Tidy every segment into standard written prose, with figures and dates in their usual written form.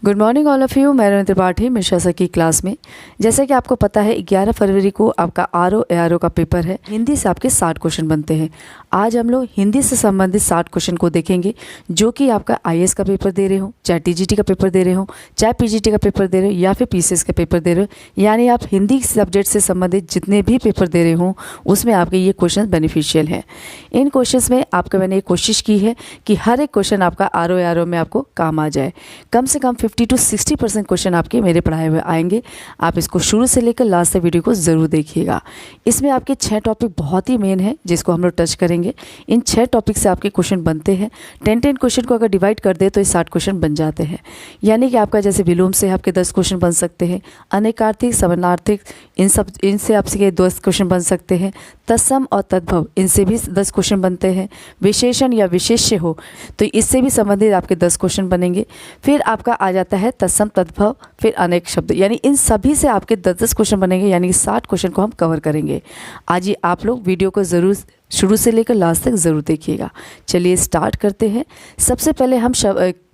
Good morning all of you. मैं Ravindra Tripathi Mishra sir की class में। जैसे कि आपको पता है 11 फरवरी को आपका आर ओ का पेपर है। हिंदी से आपके 60 क्वेश्चन बनते हैं। आज हम लोग हिंदी से संबंधित 60 क्वेश्चन को देखेंगे, जो कि आपका आईएएस का पेपर दे रहे हो, चाहे टीजीटी का पेपर दे रहे हो, चाहे पीजीटी का पेपर दे रहे हो, या फिर पीसीएस का पेपर दे रहे हो, यानी आप हिंदी सब्जेक्ट से संबंधित जितने भी पेपर दे रहे हो उसमें आपके ये क्वेश्चन बेनिफिशियल है। इन क्वेश्चंस में आपका मैंने एक कोशिश की है कि हर एक क्वेश्चन आपका आर ओ में आपको काम आ जाए। कम से कम 50 to 60% क्वेश्चन आपके मेरे पढ़ाए हुए आएंगे। आप इसको शुरू से लेकर लास्ट तक वीडियो को ज़रूर देखिएगा। इसमें आपके 6 टॉपिक बहुत ही मेन है जिसको हम लोग टच करेंगे। इन 6 टॉपिक से आपके क्वेश्चन बनते हैं। 10 क्वेश्चन को अगर डिवाइड कर दे तो ये 60 क्वेश्चन बन जाते हैं। यानी कि आपका जैसे विलोम से आपके 10 क्वेश्चन बन सकते हैं, अनेकार्थिक, समानार्थिक, इनसे आपसे 10 क्वेश्चन बन सकते हैं। तत्सम और तद्भव, इनसे भी 10 क्वेश्चन बनते हैं। विशेषण या विशेष्य हो तो इससे भी संबंधित आपके 10 क्वेश्चन बनेंगे। फिर आपका आ जाता है तत्सम, तद्भव, फिर अनेक शब्द, यानी इन सभी से आपके 10-10 क्वेश्चन बनेंगे, यानी कि 60 क्वेश्चन को हम कवर करेंगे। आज ही आप लोग वीडियो को ज़रूर शुरू से लेकर लास्ट तक ज़रूर देखिएगा। चलिए स्टार्ट करते हैं। सबसे पहले हम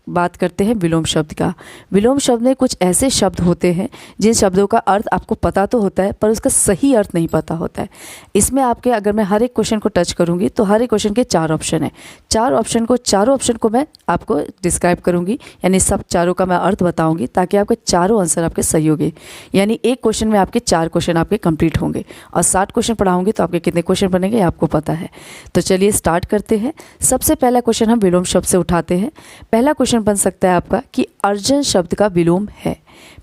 बात करते हैं विलोम शब्द का। विलोम शब्द में कुछ ऐसे शब्द होते हैं जिन शब्दों का अर्थ आपको पता तो होता है पर उसका सही अर्थ नहीं पता होता है। इसमें आपके अगर मैं हर एक क्वेश्चन को टच करूंगी तो हर एक क्वेश्चन के 4 ऑप्शन है। चारों ऑप्शन को मैं आपको डिस्क्राइब करूंगी, यानी सब चारों का मैं अर्थ बताऊंगी ताकि आपके चारों आंसर आपके सही होंगे। यानी एक क्वेश्चन में आपके 4 क्वेश्चन आपके कंप्लीट होंगे और 60 क्वेश्चन पढ़ाऊंगी तो आपके कितने क्वेश्चन बनेंगे आपको पता है। तो चलिए स्टार्ट करते हैं। सबसे पहला क्वेश्चन हम विलोम शब्द से उठाते हैं। पहला क्वेश्चन बन सकता है आपका कि अर्जन शब्द का विलोम है।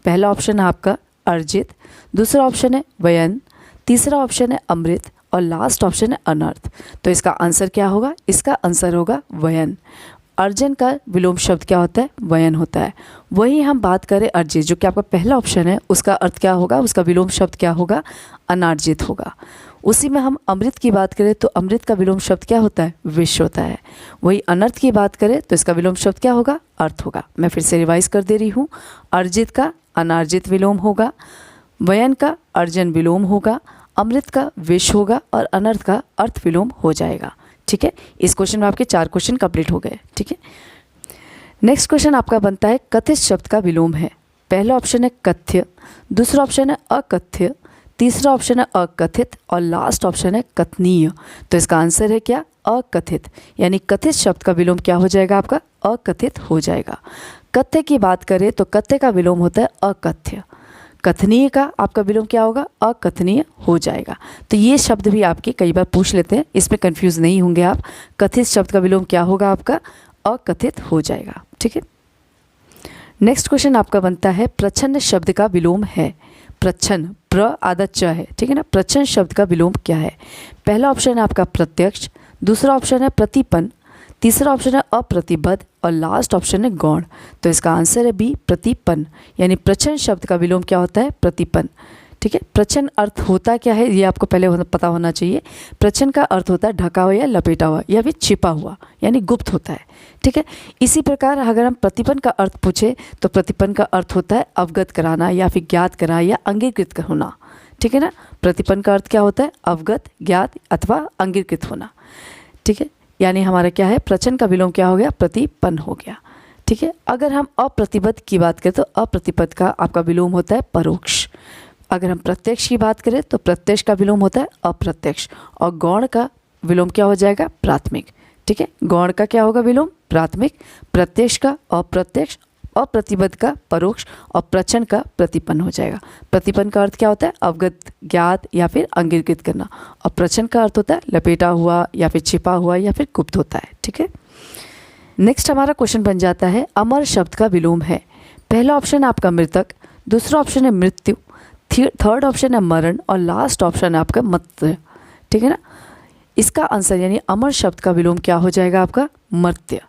पहला ऑप्शन है आपका अर्जित, दूसरा ऑप्शन है वयन, तीसरा ऑप्शन है अमृत और लास्ट ऑप्शन है अनर्थ। तो इसका आंसर क्या होगा? इसका आंसर होगा वयन। अर्जन का विलोम शब्द क्या होता है? वयन होता है। वही हम बात करें अर्जित, जो कि आपका पहला ऑप्शन है, उसका अर्थ क्या होगा? उसका विलोम शब्द क्या होगा? अनार्जित होगा। उसी में हम अमृत की बात करें तो अमृत का विलोम शब्द क्या होता है? विष होता है। वही अनर्थ की बात करें तो इसका विलोम शब्द क्या होगा? अर्थ होगा। मैं फिर से रिवाइज कर दे रही हूँ। अर्जित का अनार्जित विलोम होगा, वयन का अर्जन विलोम होगा, अमृत का विष होगा और अनर्थ का अर्थ विलोम हो जाएगा। ठीक है, इस क्वेश्चन में आपके 4 क्वेश्चन कंप्लीट हो गए। ठीक है, नेक्स्ट क्वेश्चन आपका बनता है कथित शब्द का विलोम है। पहला ऑप्शन है कथ्य, दूसरा ऑप्शन है अकथ्य, तीसरा ऑप्शन है अकथित और लास्ट ऑप्शन है कथनीय। तो इसका आंसर है क्या? अकथित। यानी कथित शब्द का विलोम क्या हो जाएगा? आपका अकथित हो जाएगा। कथ्य की बात करें तो कथ्य का विलोम होता है अकथ्य। कथनीय का आपका विलोम क्या होगा? अकथनीय हो जाएगा। तो ये शब्द भी आपके कई बार पूछ लेते हैं, इसमें कंफ्यूज नहीं होंगे आप। कथित शब्द का विलोम क्या होगा? आपका अकथित हो जाएगा। ठीक है, नेक्स्ट क्वेश्चन आपका बनता है प्रच्छन्न शब्द का विलोम है। प्रच्छन्न, प्र आदत च है, ठीक है ना। प्रच्छन्न शब्द का विलोम क्या है? पहला ऑप्शन है आपका प्रत्यक्ष, दूसरा ऑप्शन है प्रतिपन्न, तीसरा ऑप्शन है अप्रतिबद्ध और लास्ट ऑप्शन है गौण। तो इसका आंसर है बी, प्रतिपन्न। यानी प्रच्छन्न शब्द का विलोम क्या होता है? प्रतिपन्न। ठीक है, प्रच्छन्न अर्थ होता क्या है ये आपको पहले पता होना चाहिए। प्रच्छन्न का अर्थ होता है ढका हुआ या लपेटा हुआ या फिर छिपा हुआ, यानी गुप्त होता है। ठीक है, इसी प्रकार अगर हम प्रतिपन्न का अर्थ पूछे तो प्रतिपन्न का अर्थ होता है अवगत कराना या फिर ज्ञात कराना या अंगीकृत होना। ठीक है ना, प्रतिपन्न का अर्थ क्या होता है? अवगत, ज्ञात अथवा अंगीकृत होना। ठीक है, यानी हमारा क्या है? प्रच्छन्न का विलोम क्या हो गया? प्रतिपन्न हो गया। ठीक है, अगर हम अप्रतिबद्ध की बात करें तो अप्रतिबद्ध का आपका विलोम होता है परोक्ष। अगर हम प्रत्यक्ष की बात करें तो प्रत्यक्ष का विलोम होता है अप्रत्यक्ष और गौण का विलोम क्या हो जाएगा? प्राथमिक। ठीक है, गौण का क्या होगा विलोम? प्राथमिक। प्रत्यक्ष का अप्रत्यक्ष, अप्रतिबद्ध का परोक्ष और प्रच्छन्न का प्रतिपन्न हो जाएगा। प्रतिपन्न का अर्थ क्या होता है? अवगत, ज्ञात या फिर अंगीकृत करना और प्रच्छन्न का अर्थ होता है लपेटा हुआ या फिर छिपा हुआ या फिर गुप्त होता है। ठीक है, नेक्स्ट हमारा क्वेश्चन बन जाता है अमर शब्द का विलोम है। पहला ऑप्शन है आपका मृतक, दूसरा ऑप्शन है मृत्यु, थर्ड ऑप्शन है मरण और लास्ट ऑप्शन है आपका मर्त्य। ठीक है ना, इसका आंसर यानी अमर शब्द का विलोम क्या हो जाएगा? आपका मर्त्य।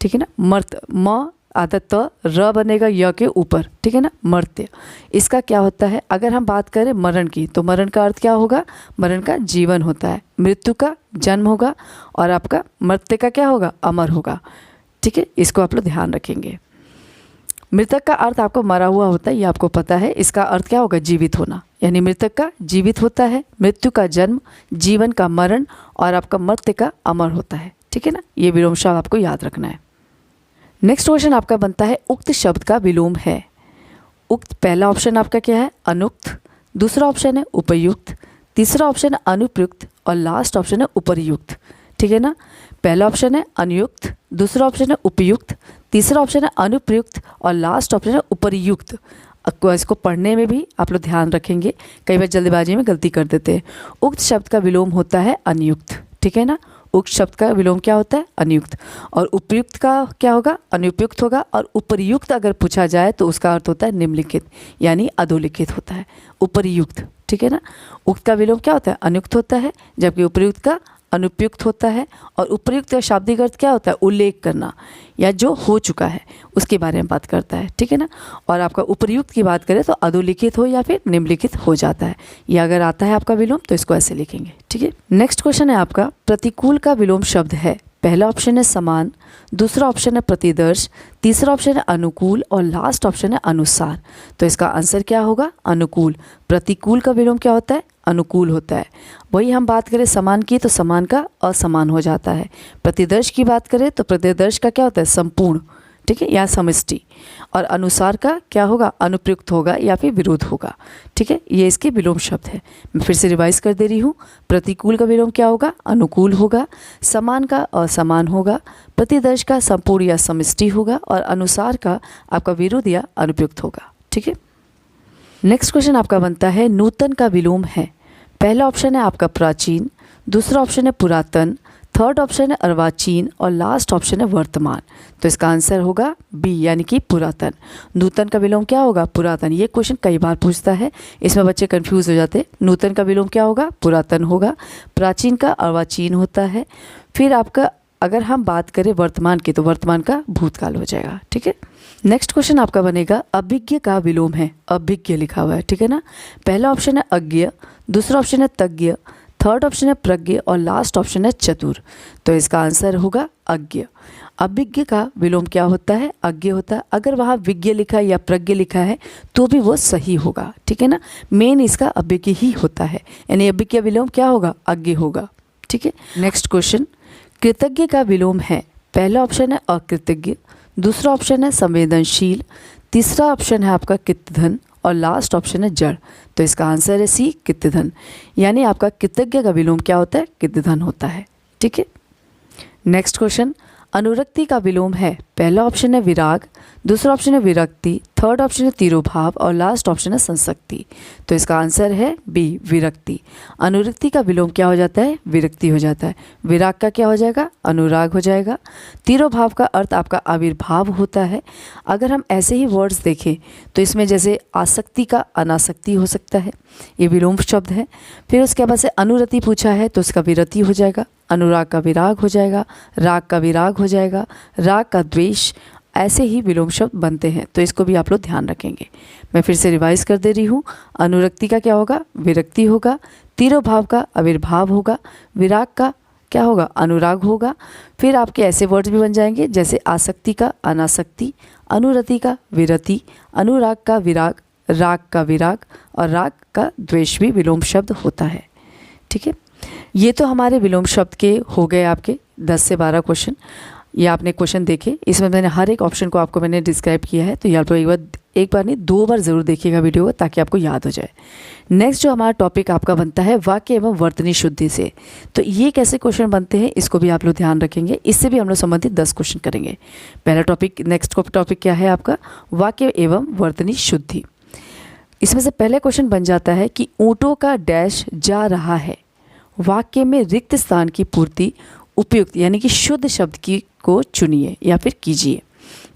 ठीक है ना, मर्त, म आदत र बनेगा य के ऊपर। ठीक है ना, मर्त्य। इसका क्या होता है? अगर हम बात करें मरण की तो मरण का अर्थ क्या होगा? मरण का जीवन होता है, मृत्यु का जन्म होगा और आपका मर्त्य का क्या होगा? अमर होगा। ठीक है, इसको आप लोग ध्यान रखेंगे। मृतक का अर्थ आपको मरा हुआ होता है, ये आपको पता है। इसका अर्थ क्या होगा? जीवित होना। यानी मृतक का जीवित होता है, मृत्यु का जन्म, जीवन का मरण और आपका मर्त्य का अमर होता है। ठीक है ना, ये विलोम शब्द आपको याद रखना है। नेक्स्ट क्वेश्चन आपका बनता है उक्त शब्द का विलोम है। उक्त पहला ऑप्शन आपका क्या है? अनुक्त, दूसरा ऑप्शन है उपयुक्त, तीसरा ऑप्शन है अनुप्रयुक्त और लास्ट ऑप्शन है उपरियुक्त। ठीक है ना? पहला ऑप्शन है अनुयुक्त, दूसरा ऑप्शन है उपयुक्त, तीसरा ऑप्शन है अनुप्रयुक्त और लास्ट ऑप्शन है उपरियुक्त। इसको पढ़ने में भी आप लोग ध्यान रखेंगे, कई बार जल्दबाजी में गलती कर देते हैं। उक्त शब्द का विलोम होता है अनुयुक्त। ठीक है ना? उक्त शब्द का विलोम क्या होता है? अनुयुक्त। और उपयुक्त का क्या होगा? अनुपयुक्त होगा। और उपरियुक्त अगर पूछा जाए तो उसका अर्थ होता है निम्नलिखित, यानी अधोलिखित होता है उपरियुक्त। ठीक है ना? उक्त का विलोम क्या होता है? अनुयुक्त होता है, जबकि उपयुक्त का अनुपयुक्त होता है। और उपयुक्त का शाब्दिक अर्थ क्या होता है? उल्लेख करना या जो हो चुका है उसके बारे में बात करता है। ठीक है ना? और आपका उपयुक्त की बात करें तो अधोलिखित हो या फिर निम्नलिखित हो जाता है। या अगर आता है आपका विलोम तो इसको ऐसे लिखेंगे। ठीक है? नेक्स्ट क्वेश्चन है आपका प्रतिकूल का विलोम शब्द है। पहला ऑप्शन है समान, दूसरा ऑप्शन है प्रतिदर्श, तीसरा ऑप्शन है अनुकूल और लास्ट ऑप्शन है अनुसार। तो इसका आंसर क्या होगा? अनुकूल। प्रतिकूल का विलोम क्या होता है? अनुकूल होता है। वही हम बात करें समान की तो समान का असमान हो जाता है। प्रतिदर्श की बात करें तो प्रतिदर्श का क्या होता है? संपूर्ण। ठीक है? या समष्टि। और अनुसार का क्या होगा? अनुप्रयुक्त होगा या फिर विरोध होगा। ठीक है? ये इसके विलोम शब्द है। मैं फिर से रिवाइज कर दे रही हूँ। प्रतिकूल का विलोम क्या होगा? अनुकूल होगा। समान का असमान होगा। प्रतिदर्श का संपूर्ण या समष्टि होगा। और अनुसार का आपका विरोध या अनुप्रयुक्त होगा। ठीक है? नेक्स्ट क्वेश्चन आपका बनता है नूतन का विलोम है। पहला ऑप्शन है आपका प्राचीन, दूसरा ऑप्शन है पुरातन, थर्ड ऑप्शन है अर्वाचीन और लास्ट ऑप्शन है वर्तमान। तो इसका आंसर होगा बी, यानी कि पुरातन। नूतन का विलोम क्या होगा? पुरातन। ये क्वेश्चन कई बार पूछता है, इसमें बच्चे कंफ्यूज हो जाते हैं। नूतन का विलोम क्या होगा? पुरातन होगा। प्राचीन का अर्वाचीन होता है। फिर आपका अगर हम बात करें वर्तमान की तो वर्तमान का भूतकाल हो जाएगा। ठीक है? नेक्स्ट क्वेश्चन आपका बनेगा अभिज्ञ का विलोम है। अभिज्ञ लिखा हुआ है। ठीक है ना? पहला ऑप्शन है अज्ञ, दूसरा ऑप्शन है तज्ञ, थर्ड ऑप्शन है प्रज्ञ और लास्ट ऑप्शन है चतुर। तो इसका आंसर होगा अज्ञ। अभिज्ञ का विलोम क्या होता है? अज्ञ होता है। अगर वहाँ विज्ञ लिखा है या प्रज्ञ लिखा है तो भी वो सही होगा। ठीक है ना? मेन इसका अभिज्ञ ही होता है, यानी अभिज्ञ विलोम क्या होगा? अज्ञ होगा। ठीक है? नेक्स्ट क्वेश्चन कृतज्ञ का विलोम है। पहला ऑप्शन है अकृतज्ञ, दूसरा ऑप्शन है संवेदनशील, तीसरा ऑप्शन है आपका कृतधन और लास्ट ऑप्शन है जड़। तो इसका आंसर है सी, कृतधन। यानी आपका कृतज्ञ का विलोम क्या होता है? कृतधन होता है। ठीक है? नेक्स्ट क्वेश्चन अनुरक्ति का विलोम है। पहला ऑप्शन है विराग, दूसरा ऑप्शन है विरक्ति, थर्ड ऑप्शन है तिरोभाव और लास्ट ऑप्शन है संसक्ति। तो इसका आंसर है बी, विरक्ति। अनुरक्ति का विलोम क्या हो जाता है? विरक्ति हो जाता है। विराग का क्या हो जाएगा? अनुराग हो जाएगा। तिरोभाव का अर्थ आपका आविर्भाव होता है। अगर हम ऐसे ही वर्ड्स देखें तो इसमें जैसे आसक्ति का अनासक्ति हो सकता है, ये विलोम शब्द है। फिर उसके बाद से अनुरति पूछा है तो उसका विरति हो जाएगा। अनुराग का विराग हो जाएगा, राग का विराग हो जाएगा, राग का द्वेष। ऐसे ही विलोम शब्द बनते हैं, तो इसको भी आप लोग ध्यान रखेंगे। मैं फिर से रिवाइज कर दे रही हूँ। अनुरक्ति का क्या होगा? विरक्ति होगा। तिरोभाव का आविर्भाव होगा। विराग का क्या होगा? अनुराग होगा। फिर आपके ऐसे वर्ड्स भी बन जाएंगे जैसे आसक्ति का अनासक्ति, अनुरति का विरति, अनुराग का विराग, राग का विराग और राग का द्वेष भी विलोम शब्द होता है। ठीक है? ये तो हमारे विलोम शब्द के हो गए आपके 10 से 12 क्वेश्चन। ये आपने क्वेश्चन देखे, इसमें मैंने हर एक ऑप्शन को आपको मैंने डिस्क्राइब किया है। तो ये आप लोग एक बार नहीं 2 बार ज़रूर देखिएगा वीडियो को, ताकि आपको याद हो जाए। नेक्स्ट जो हमारा टॉपिक आपका बनता है वाक्य एवं वर्तनी शुद्धि से। तो ये कैसे क्वेश्चन बनते हैं इसको भी आप लोग ध्यान रखेंगे। इससे भी हम लोग संबंधित 10 क्वेश्चन करेंगे। पहला टॉपिक, नेक्स्ट टॉपिक क्या है आपका? वाक्य एवं वर्तनी शुद्धि। इसमें से पहले क्वेश्चन बन जाता है कि ऊँटों का डैश जा रहा है। वाक्य में रिक्त स्थान की पूर्ति उपयुक्त यानी कि शुद्ध शब्द की को चुनिए या फिर कीजिए।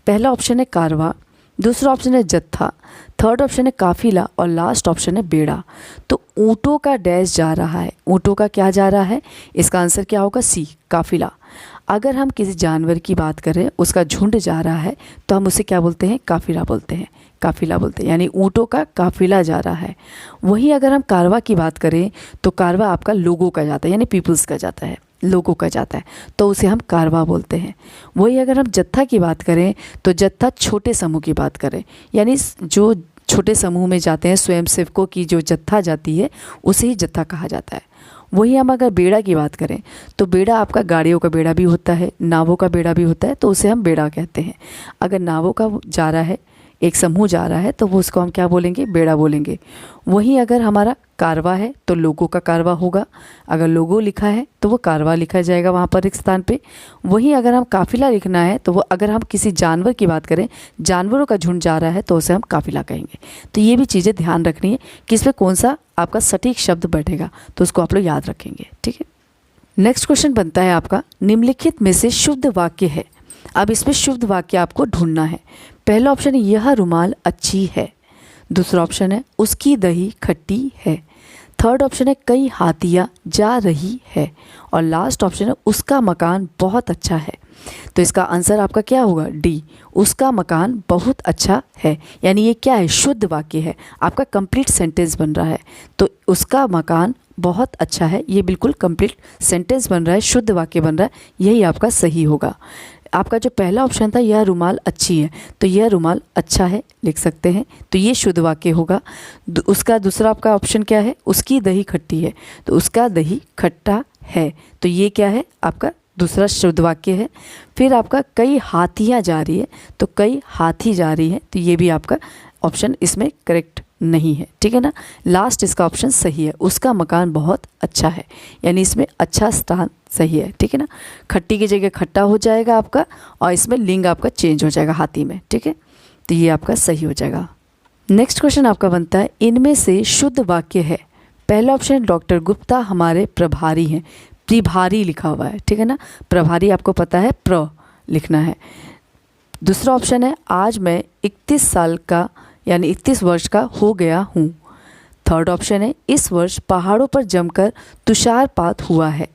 पहला ऑप्शन है कारवां, दूसरा ऑप्शन है जत्था, थर्ड ऑप्शन है काफिला और लास्ट ऑप्शन है बेड़ा। तो ऊँटों का डैश जा रहा है, ऊँटों का क्या जा रहा है? इसका आंसर क्या होगा? सी, काफिला। अगर हम किसी जानवर की बात करें, उसका झुंड जा रहा है तो हम उसे क्या बोलते हैं? काफिला बोलते हैं, काफिला बोलते हैं, यानी ऊँटों का काफिला जा रहा है। वहीं अगर हम कारवां की बात करें तो कारवां आपका लोगों का जाता है, यानी पीपल्स का जाता है, लोगों का जाता है, तो उसे हम कारवां बोलते हैं। वही अगर हम जत्था की बात करें तो जत्था छोटे समूह की बात करें, यानी जो छोटे समूह में जाते हैं, स्वयंसेवकों की जो जत्था जाती है उसे ही जत्था कहा जाता है। वहीं हम अगर बेड़ा की बात करें तो बेड़ा आपका गाड़ियों का बेड़ा भी होता है, नावों का बेड़ा भी होता है, तो उसे हम बेड़ा कहते हैं। अगर नावों का जा रहा है, एक समूह जा रहा है, तो वो उसको हम क्या बोलेंगे? बेड़ा बोलेंगे। वहीं अगर हमारा कारवा है तो लोगों का कारवा होगा। अगर लोगो लिखा है तो वो कारवा लिखा जाएगा वहाँ पर एक स्थान पे। वहीं अगर हम काफिला लिखना है तो वो, अगर हम किसी जानवर की बात करें, जानवरों का झुंड जा रहा है, तो उसे हम काफिला कहेंगे। तो ये भी चीज़ें ध्यान रखनी है कि इसमें कौन सा आपका सटीक शब्द बैठेगा, तो उसको आप लोग याद रखेंगे। ठीक है। नेक्स्ट क्वेश्चन बनता है आपका, निम्नलिखित में से शुद्ध वाक्य है। अब इसमें शुद्ध वाक्य आपको ढूंढना है। पहला ऑप्शन है यह रुमाल अच्छी है। दूसरा ऑप्शन है उसकी दही खट्टी है। थर्ड ऑप्शन है कई हाथियाँ जा रही है। और लास्ट ऑप्शन है उसका मकान बहुत अच्छा है। तो इसका आंसर आपका क्या होगा? डी, उसका मकान बहुत अच्छा है। यानी ये क्या है? शुद्ध वाक्य है, आपका कंप्लीट सेंटेंस बन रहा है। तो उसका मकान बहुत अच्छा है, ये बिल्कुल कंप्लीट सेंटेंस बन रहा है, शुद्ध वाक्य बन रहा है, यही आपका सही होगा। आपका जो पहला ऑप्शन था यह रुमाल अच्छी है, तो यह रुमाल अच्छा है लिख सकते हैं, तो ये शुद्ध वाक्य होगा। उसका दूसरा आपका ऑप्शन क्या है? उसकी दही खट्टी है, तो उसका दही खट्टा है, तो ये क्या है? आपका दूसरा शुद्ध वाक्य है। फिर आपका कई हाथियाँ जा रही है, तो कई हाथी जा रही है, तो ये भी आपका ऑप्शन इसमें करेक्ट नहीं है। ठीक है ना। लास्ट इसका ऑप्शन सही है, उसका मकान बहुत अच्छा है, यानी इसमें अच्छा स्थान सही है। ठीक है ना। खट्टी की जगह खट्टा हो जाएगा आपका, और इसमें लिंग आपका चेंज हो जाएगा हाथी में। ठीक है, तो ये आपका सही हो जाएगा। नेक्स्ट क्वेश्चन आपका बनता है, इनमें से शुद्ध वाक्य है। पहला ऑप्शन डॉक्टर गुप्ता हमारे प्रभारी हैं। प्रभारी लिखा हुआ है, ठीक है ना। प्रभारी आपको पता है प्र लिखना है। दूसरा ऑप्शन है आज मैं 31 साल का यानी 31 वर्ष का हो गया हूँ। थर्ड ऑप्शन है इस वर्ष पहाड़ों पर जमकर तुषारपात हुआ है।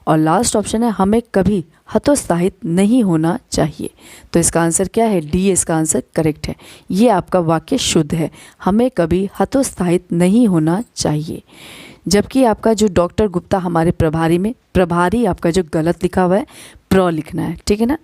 और लास्ट ऑप्शन है हमें कभी हतोत्साहित नहीं होना चाहिए। तो इसका आंसर क्या है? डी, इसका आंसर करेक्ट है। ये आपका वाक्य शुद्ध है, हमें कभी हतोत्साहित नहीं होना चाहिए। जबकि आपका जो डॉक्टर गुप्ता हमारे प्रभारी में, प्रभारी आपका जो गलत लिखा हुआ है, प्र लिखना है। ठीक है ना,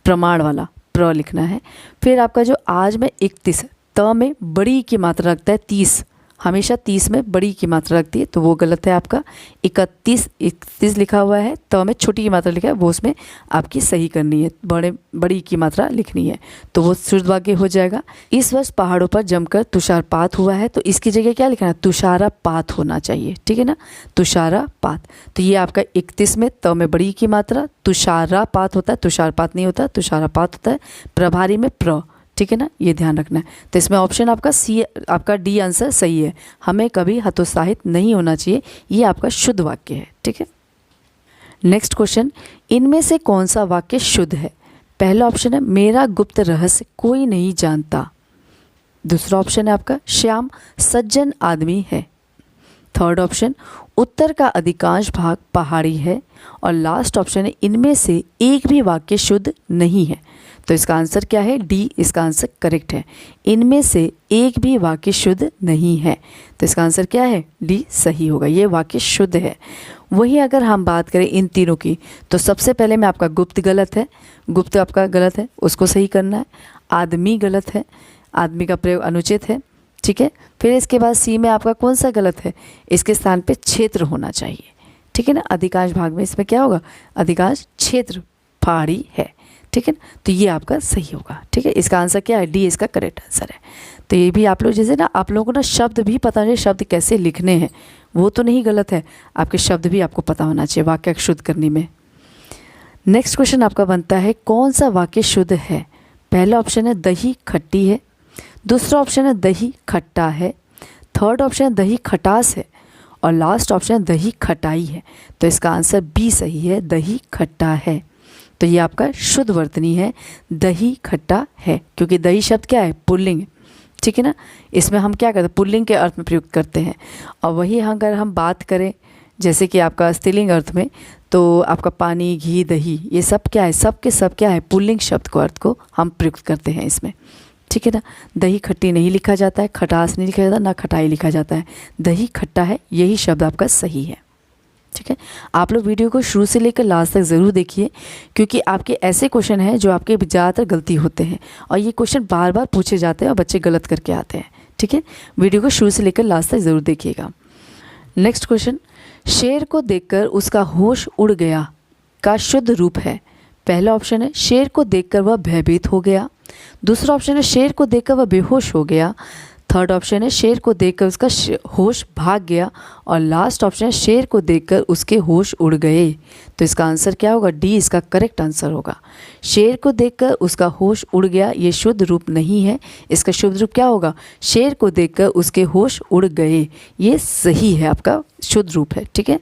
प्रमाण वाला प्र लिखना है। फिर आपका जो आज में 31, त में बड़ी की मात्रा रखता है 30, हमेशा 30 में बड़ी की मात्रा रखती है, तो वो गलत है आपका। 31 लिखा हुआ है, त में छोटी की मात्रा लिखा है, वो उसमें आपकी सही करनी है, बड़ी की मात्रा लिखनी है, तो वो शुद्ध वाक्य हो जाएगा। इस वर्ष पहाड़ों पर जमकर तुषारपात हुआ है, तो इसकी जगह क्या लिखना है? तुषारपात होना चाहिए। ठीक है ना, तुषारपात। तो ये आपका 31 में त में बड़ी की मात्रा, तुषारपात होता है, तुषारपात नहीं होता, तुषारपात होता है। प्रभारी में प्र। ठीक है ना, ये ध्यान रखना है। तो इसमें ऑप्शन आपका सी, आपका डी आंसर सही है, हमें कभी हतोत्साहित नहीं होना चाहिए, ये आपका शुद्ध वाक्य है। ठीक है। नेक्स्ट क्वेश्चन, इनमें से कौन सा वाक्य शुद्ध है? पहला ऑप्शन है मेरा गुप्त रहस्य कोई नहीं जानता। दूसरा ऑप्शन है आपका श्याम सज्जन आदमी है। थर्ड ऑप्शन उत्तर का अधिकांश भाग पहाड़ी है। और लास्ट ऑप्शन है इनमें से एक भी वाक्य शुद्ध नहीं है। तो इसका आंसर क्या है? डी, इसका आंसर करेक्ट है, इनमें से एक भी वाक्य शुद्ध नहीं है। तो इसका आंसर क्या है? डी सही होगा, ये वाक्य शुद्ध है। वहीं अगर हम बात करें इन तीनों की, तो सबसे पहले में आपका गुप्त गलत है, गुप्त आपका गलत है, उसको सही करना है। आदमी गलत है, आदमी का प्रयोग अनुचित है। ठीक है। फिर इसके बाद सी में आपका कौन सा गलत है? इसके स्थान पे क्षेत्र होना चाहिए। ठीक है ना, अधिकांश भाग में इसमें क्या होगा? अधिकांश क्षेत्र पहाड़ी है। ठीक है ना, तो ये आपका सही होगा। ठीक है, इसका आंसर क्या है? डी, इसका करेक्ट आंसर है। तो ये भी आप लोग जैसे ना, आप लोगों को ना शब्द भी पता नहीं, शब्द कैसे लिखने हैं, वो तो नहीं गलत है, आपके शब्द भी आपको पता होना चाहिए वाक्य शुद्ध करने में। नेक्स्ट क्वेश्चन आपका बनता है, कौन सा वाक्य शुद्ध है? पहला ऑप्शन है दही खट्टी है। दूसरा ऑप्शन है दही खट्टा है। थर्ड ऑप्शन है दही खटास है। और लास्ट ऑप्शन है दही खटाई है। तो इसका आंसर बी सही है, दही खट्टा है। तो ये आपका शुद्ध वर्तनी है, दही खट्टा है, क्योंकि दही शब्द क्या है? पुल्लिंग। ठीक है ना, इसमें हम क्या करते हैं? पुल्लिंग के अर्थ में प्रयुक्त करते हैं। और वही अगर हम बात करें जैसे कि आपका स्त्रीलिंग अर्थ में, तो आपका पानी, घी, दही, ये सब क्या है? सब के सब क्या है? पुल्लिंग शब्द को, अर्थ को हम प्रयुक्त करते हैं इसमें। ठीक है ना, दही खट्टी नहीं लिखा जाता है, खटास नहीं लिखा जाता, ना खटाई लिखा जाता है, दही खट्टा है, यही शब्द आपका सही है। ठीक है, आप लोग वीडियो को शुरू से लेकर लास्ट तक ज़रूर देखिए, क्योंकि आपके ऐसे क्वेश्चन हैं जो आपके ज़्यादातर गलती होते हैं, और ये क्वेश्चन बार बार पूछे जाते हैं और बच्चे गलत करके आते हैं। ठीक है, वीडियो को शुरू से लेकर लास्ट तक ज़रूर देखिएगा। नेक्स्ट क्वेश्चन, शेर को देखकर उसका होश उड़ गया का शुद्ध रूप है। पहला ऑप्शन है शेर को देखकर वह भयभीत हो गया। दूसरा ऑप्शन है शेर को देखकर वह बेहोश हो गया। थर्ड ऑप्शन है शेर को देखकर उसका होश भाग गया। और लास्ट ऑप्शन है शेर को देखकर उसके होश उड़ गए। तो इसका आंसर क्या होगा? डी इसका करेक्ट आंसर होगा। शेर को देखकर उसका होश उड़ गया ये शुद्ध रूप नहीं है। इसका शुद्ध रूप क्या होगा? शेर को देखकर उसके होश उड़ गए, ये सही है, आपका शुद्ध रूप है। ठीक है,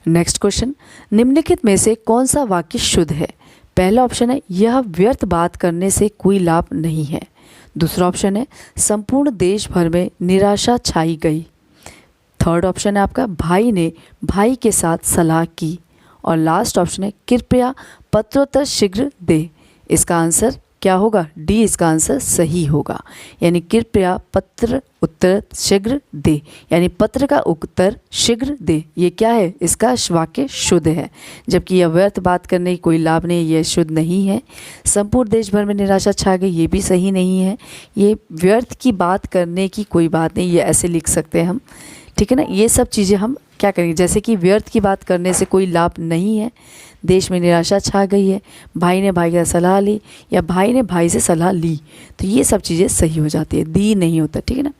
नेक्स्ट क्वेश्चन, निम्नलिखित में से कौन सा वाक्य शुद्ध है? पहला ऑप्शन है यह व्यर्थ बात करने से कोई लाभ नहीं है। दूसरा ऑप्शन है संपूर्ण देश भर में निराशा छाई गई। थर्ड ऑप्शन है आपका भाई ने भाई के साथ सलाह की। और लास्ट ऑप्शन है कृपया पत्रोत्तर शीघ्र दे। इसका आंसर क्या होगा? डी इसका आंसर सही होगा, यानी कृपया पत्र उत्तर शीघ्र दे, यानी पत्र का उत्तर शीघ्र दे, ये क्या है? इसका वाक्य शुद्ध है। जबकि यह व्यर्थ बात करने की कोई लाभ नहीं, यह शुद्ध नहीं है। संपूर्ण देश भर में निराशा छा गई, ये भी सही नहीं है। ये व्यर्थ की बात करने की कोई बात नहीं, ये ऐसे लिख सकते हैं हम। ठीक है ना, ये सब चीज़ें हम क्या करेंगे, जैसे कि व्यर्थ की बात करने से कोई लाभ नहीं है, देश में निराशा छा गई है, भाई ने भाई की सलाह ली, या भाई ने भाई से सलाह ली, तो ये सब चीज़ें सही हो जाती है। दी नहीं होता, ठीक है ना,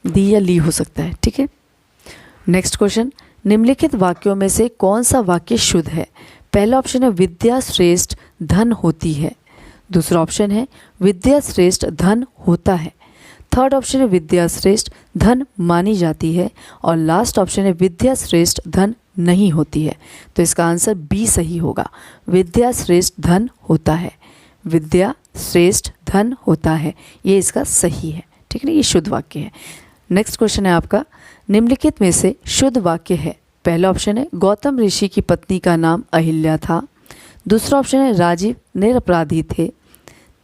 दी या ली हो सकता है। ठीक है, नेक्स्ट क्वेश्चन, निम्नलिखित वाक्यों में से कौन सा वाक्य शुद्ध है? पहला ऑप्शन है विद्या श्रेष्ठ धन होती है। दूसरा ऑप्शन है विद्या श्रेष्ठ धन होता है। थर्ड ऑप्शन है विद्या श्रेष्ठ धन मानी जाती है। और लास्ट ऑप्शन है विद्या श्रेष्ठ धन नहीं होती है। तो इसका आंसर बी सही होगा, विद्या श्रेष्ठ धन होता है। विद्या श्रेष्ठ धन होता है, ये इसका सही है। ठीक है ना, ये शुद्ध वाक्य है। नेक्स्ट क्वेश्चन है आपका, निम्नलिखित में से शुद्ध वाक्य है? पहला ऑप्शन है गौतम ऋषि की पत्नी का नाम अहिल्या था। दूसरा ऑप्शन है राजीव निरपराधी थे।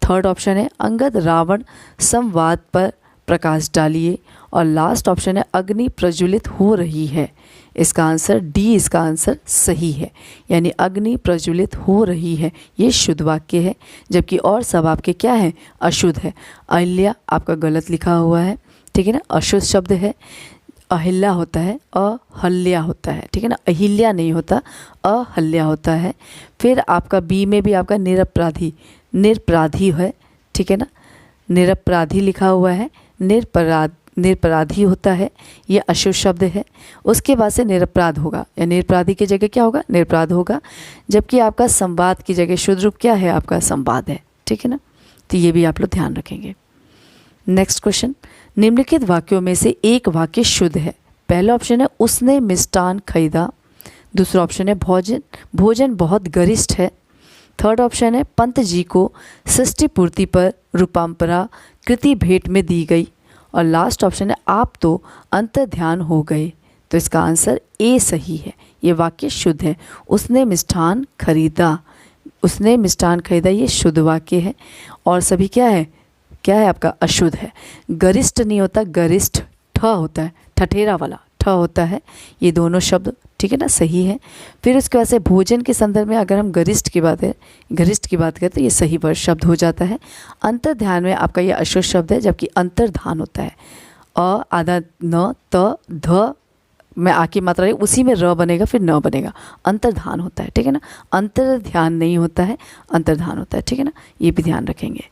थर्ड ऑप्शन है अंगद रावण संवाद पर प्रकाश डालिए। और लास्ट ऑप्शन है अग्नि प्रज्वलित हो रही है। इसका आंसर डी इसका आंसर सही है, यानी अग्नि प्रज्वलित हो रही है, ये शुद्ध वाक्य है। जबकि और सब आपके क्या है? अशुद्ध है। अहिल्या आपका गलत लिखा हुआ है, ठीक है ना, अशुद्ध शब्द है। अहिल्या होता है, अहल्या होता है, ठीक है ना, अहिल्या नहीं होता, अहल्या होता है। फिर आपका बी में भी आपका निरपराधी, निरपराधी है, ठीक है ना, निरपराधी लिखा हुआ है, निरपराधी होता है, ये अशुद्ध शब्द है। उसके बाद से निरपराध होगा, या निरपराधी की जगह क्या होगा? निरपराध होगा। जबकि आपका संवाद की जगह शुद्ध रूप क्या है? आपका संवाद है, ठीक है ना, तो ये भी आप लोग ध्यान रखेंगे। नेक्स्ट क्वेश्चन, निम्नलिखित वाक्यों में से एक वाक्य शुद्ध है? पहला ऑप्शन है उसने मिष्टान खरीदा। दूसरा ऑप्शन है भोजन बहुत गरिष्ठ है। थर्ड ऑप्शन है पंत जी को सृष्टि पूर्ति पर रूपांपरा कृति भेंट में दी गई। और लास्ट ऑप्शन है आप तो अंतर ध्यान हो गए। तो इसका आंसर ए सही है, ये वाक्य शुद्ध है। उसने मिष्ठान खरीदा, उसने मिष्ठान खरीदा, ये शुद्ध वाक्य है। और सभी क्या है? क्या है आपका? अशुद्ध है। गरिष्ठ नहीं होता, गरिष्ठ ठ होता है, ठठेरा वाला ठ होता है। ये दोनों शब्द ठीक है ना, सही है। फिर उसके बाद से भोजन के संदर्भ में अगर हम गरिष्ठ की बात करें तो ये सही वर्ड शब्द हो जाता है। अंतर ध्यान में आपका ये अशुद्ध शब्द है, जबकि अंतर्धान होता है। अ आधा न त ध में आकी मात्रा है, उसी में र बनेगा, फिर न बनेगा, अंतर्धान होता है, ठीक है ना। अंतर ध्यान नहीं होता है, अंतर्धान होता है, ठीक है ना, ये भी ध्यान रखेंगे।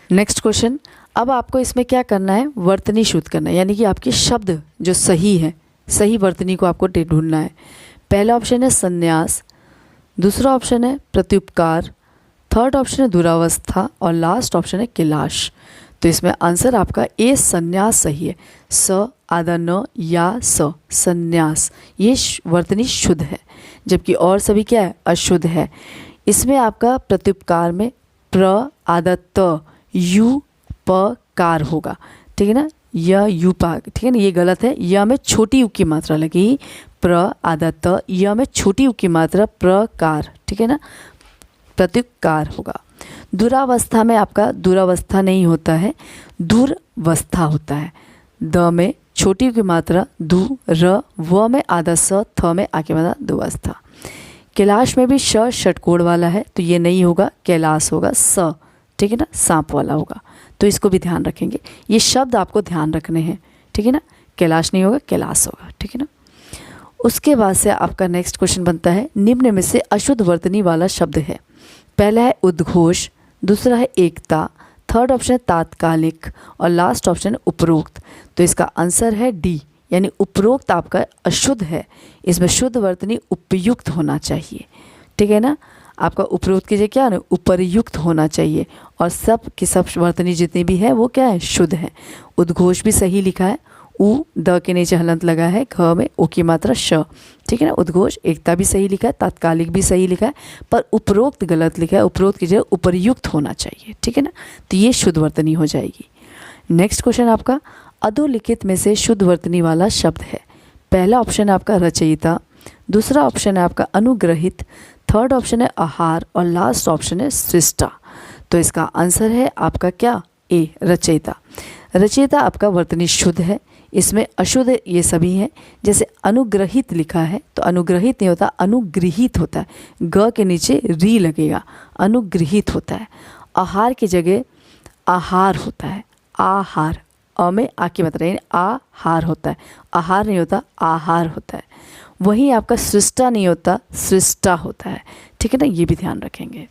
नेक्स्ट क्वेश्चन, अब आपको इसमें क्या करना है? वर्तनी शुद्ध करना है, यानी कि आपके शब्द जो सही है, सही वर्तनी को आपको ढूंढना है। पहला ऑप्शन है संन्यास, दूसरा ऑप्शन है प्रत्युपकार, थर्ड ऑप्शन है दुरावस्था, और लास्ट ऑप्शन है कैलाश। तो इसमें आंसर आपका ए संन्यास सही है। स आधा न या स, संन्यास, ये वर्तनी शुद्ध है। जबकि और सभी क्या है? अशुद्ध है। इसमें आपका प्रत्युपकार में प्र आधा त यू प कार होगा, ठीक है ना, य यू पा, ठीक है ना, ये गलत है। य में छोटी यू की मात्रा लगी, प्र आधा त, य में छोटी यू की मात्रा प्रकार, ठीक है ना, प्रत्युपकार होगा। दुरावस्था में आपका दुरावस्था नहीं होता है, दुर्वस्था होता है। द में छोटी यू की मात्रा दु, र, व में आधा स, थ में आके मात्रा दुवस्था। कैलाश में भी श षटकोण वाला है, तो ये नहीं होगा, कैलाश होगा स, ठीक है ना, सांप वाला होगा। तो इसको भी ध्यान रखेंगे, ये शब्द आपको ध्यान रखने हैं, ठीक है ना। कैलाश नहीं होगा, कैलाश होगा, ठीक है ना। उसके बाद से आपका नेक्स्ट क्वेश्चन बनता है, निम्न में से अशुद्ध वर्तनी वाला शब्द है। पहला है उद्घोष, दूसरा है एकता, थर्ड ऑप्शन है तात्कालिक और लास्ट ऑप्शन है उपरोक्त। तो इसका आंसर है डी, यानी उपरोक्त आपका अशुद्ध है। इसमें शुद्ध वर्तनी उपयुक्त होना चाहिए, ठीक है ना। आपका उपरोक्त कीजिए क्या है, उपरयुक्त होना चाहिए, और सब की सब वर्तनी जितनी भी है वो क्या है, शुद्ध है। उद्घोष भी सही लिखा है, उ द के नीचे हलंत लगा है, घ में ओ की मात्रा श, ठीक है ना। उद्घोष, एकता भी सही लिखा है, तात्कालिक भी सही लिखा है, पर उपरोक्त गलत लिखा है। उपरोक्त की जगह उपरयुक्त होना चाहिए, ठीक है ना। तो ये शुद्ध वर्तनी हो जाएगी। नेक्स्ट क्वेश्चन आपका, अधोलिखित में से शुद्ध वर्तनी वाला शब्द है। पहला ऑप्शन है आपका रचयिता, दूसरा ऑप्शन है आपका अनुग्रहित, थर्ड ऑप्शन है आहार और लास्ट ऑप्शन है सृष्टा। तो इसका आंसर है आपका क्या, ए, रचयिता। रचयिता आपका वर्तनी शुद्ध है, इसमें अशुद्ध ये सभी हैं। जैसे अनुग्रहित लिखा है तो अनुग्रहित नहीं होता, अनुगृहित होता है, ग के नीचे री लगेगा, अनुगृहित होता है। आहार की जगह आहार होता है, आहार, अ में आ की मात्रा यानी आहार होता है, आहार नहीं होता, आहार होता है। वहीं आपका सृष्टा नहीं होता, सृष्टा होता है, ठीक है ना, ये भी ध्यान रखेंगे।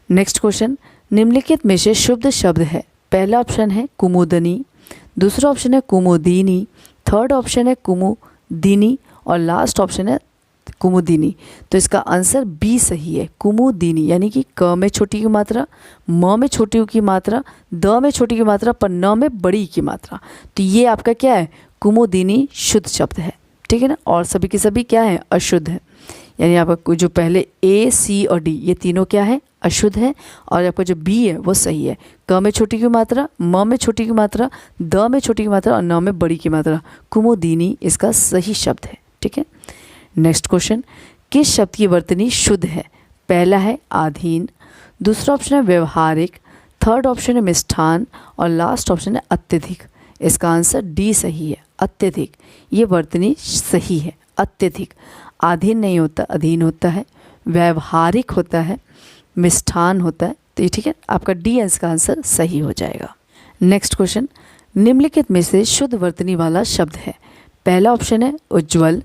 नेक्स्ट क्वेश्चन, निम्नलिखित में से शुद्ध शब्द है। पहला ऑप्शन है कुमुदनी, दूसरा ऑप्शन है कुमुदिनी, थर्ड ऑप्शन है कुमुदिनी और लास्ट ऑप्शन है कुमुदिनी। तो इसका आंसर बी सही है, कुमुदिनी, यानी कि क में छोटी की मात्रा, म में छोटी की मात्रा, द में छोटी की मात्रा, पर न में बड़ी की मात्रा। तो ये आपका क्या है, कुमुदिनी शुद्ध शब्द है, ठीक है ना। और सभी के सभी क्या है, अशुद्ध है। यानी आपका जो पहले ए, सी और डी ये तीनों क्या है, अशुद्ध है, और आपका जो बी है वो सही है। क में छोटी की मात्रा, म में छोटी की मात्रा, द में छोटी की मात्रा और न में बड़ी की मात्रा, कुमुदिनी इसका सही शब्द है, ठीक है। नेक्स्ट क्वेश्चन, किस शब्द की वर्तनी शुद्ध है। पहला है आधीन, दूसरा ऑप्शन है व्यवहारिक, थर्ड ऑप्शन है मिष्ठान और लास्ट ऑप्शन है अत्यधिक। इसका आंसर डी सही है, अत्यधिक। ये वर्तनी सही है, अत्यधिक। आधीन नहीं होता, अधीन होता है, व्यवहारिक होता है, मिष्ठान होता है। तो ये ठीक है, आपका डी इसका आंसर सही हो जाएगा। नेक्स्ट क्वेश्चन, निम्नलिखित में से शुद्ध वर्तनी वाला शब्द है। पहला ऑप्शन है उज्ज्वल,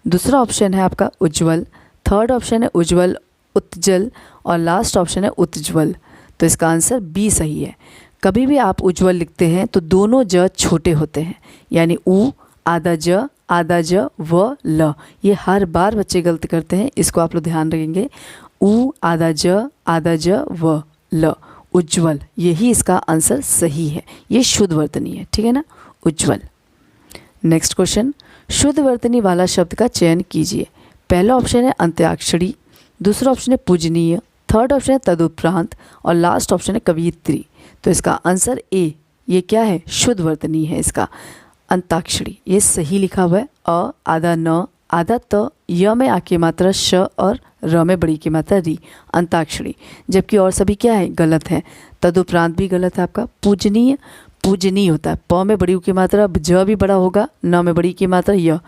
दूसरा ऑप्शन है आपका उज्ज्वल, थर्ड ऑप्शन है उज्ज्वल उत्जल और लास्ट ऑप्शन है उत्ज्वल। तो इसका आंसर बी सही है। कभी भी आप उज्ज्वल लिखते हैं तो दोनों ज छोटे होते हैं, यानी उ आधा ज व ल। ये हर बार बच्चे गलती करते हैं, इसको आप लोग ध्यान रखेंगे। उ आधा ज व ल, उज्ज्वल, यही इसका आंसर सही है। ये शुद्ध वर्तनी है, ठीक है ना, उज्ज्वल। नेक्स्ट क्वेश्चन, शुद्ध वर्तनी वाला शब्द का चयन कीजिए। पहला ऑप्शन है अंत्याक्षरी, दूसरा ऑप्शन है पूजनीय, थर्ड ऑप्शन है तदुपरांत और लास्ट ऑप्शन है कवियत्री। तो इसका आंसर ए, ये क्या है, शुद्ध वर्तनी है इसका, अंताक्षरी। ये सही लिखा हुआ है। अ आधा न आधा त, य में आ की मात्रा श और र में बड़ी की मात्रा री, अंताक्षरी। जबकि और सभी क्या है, गलत है। तदुपरांत भी गलत है आपका। पूजनीय, पूजनीय होता है, प में बड़ी की मात्रा ज भी बड़ा होगा, न में बड़ी की मात्रा य,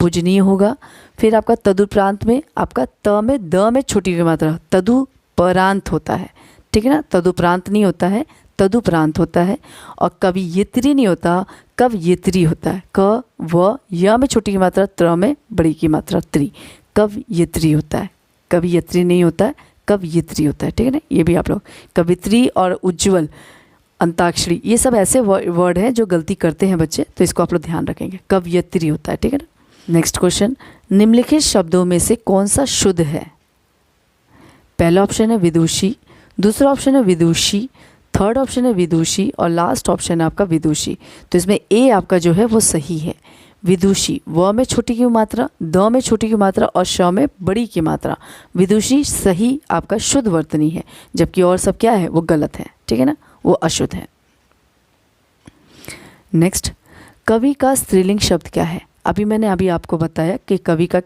पूजनीय होगा। फिर आपका तदुपरांत में आपका त में द में छोटी की मात्रा तदुपरांत होता है, ठीक है ना, तदुपरांत नहीं होता है, तदुपरांत होता है। और कवियत्री नहीं होता, कवयित्री होता है। क व य में छोटी की मात्रा, त्र में बड़ी की मात्रा त्री, कवयित्री होता है, कवियत्री नहीं होता है, कवयित्री होता है, ठीक है ना। ये भी आप लोग, कवित्री और उज्ज्वल, अंताक्षरी, ये सब ऐसे वर्ड हैं जो गलती करते हैं बच्चे, तो इसको आप लोग ध्यान रखेंगे। कवयित्री होता है, ठीक है ना। नेक्स्ट क्वेश्चन, निम्नलिखित शब्दों में से कौन सा शुद्ध है। पहला ऑप्शन है विदुषी, दूसरा ऑप्शन है विदुषी, थर्ड ऑप्शन है विदुषी और लास्ट ऑप्शन है आपका विदुषी। तो इसमें ए आपका जो है वो सही है, विदुषी। व में छोटी की मात्रा, द में छोटी की मात्रा और श में बड़ी की मात्रा, विदुषी सही आपका शुद्ध वर्तनी है। जबकि और सब क्या है, वो गलत है, ठीक है ना, वो अशुद्ध है। नेक्स्ट, कवि का स्त्रीलिंग शब्द क्या है। मैंने आपको बताया कि कवि का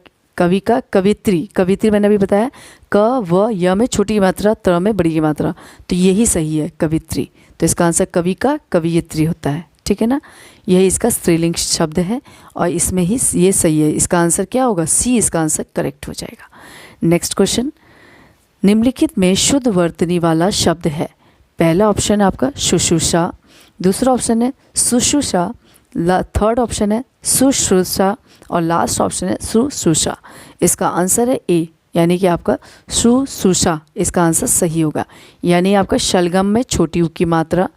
कवित्री मैंने अभी बताया, क व य में छोटी की मात्रा, त्र में बड़ी की मात्रा, तो यही सही है, कवित्री। तो इसका आंसर कवि का कवियत्री होता है, ठीक है ना। यही इसका स्त्रीलिंग शब्द है और इसमें ही ये सही है। इसका आंसर क्या होगा, सी इसका आंसर करेक्ट हो जाएगा। नेक्स्ट क्वेश्चन, निम्नलिखित में शुद्ध वर्तनी वाला शब्द है। पहला ऑप्शन है आपका शुश्रूषा, दूसरा ऑप्शन है सुश्रूषा, थर्ड ऑप्शन है शुश्रूषा और लास्ट ऑप्शन है शुश्रूषा। इसका आंसर है ए, यानी कि आपका शुश्रूषा इसका आंसर सही होगा। यानी आपका शलगम में छोटी ऊ की मात्रा,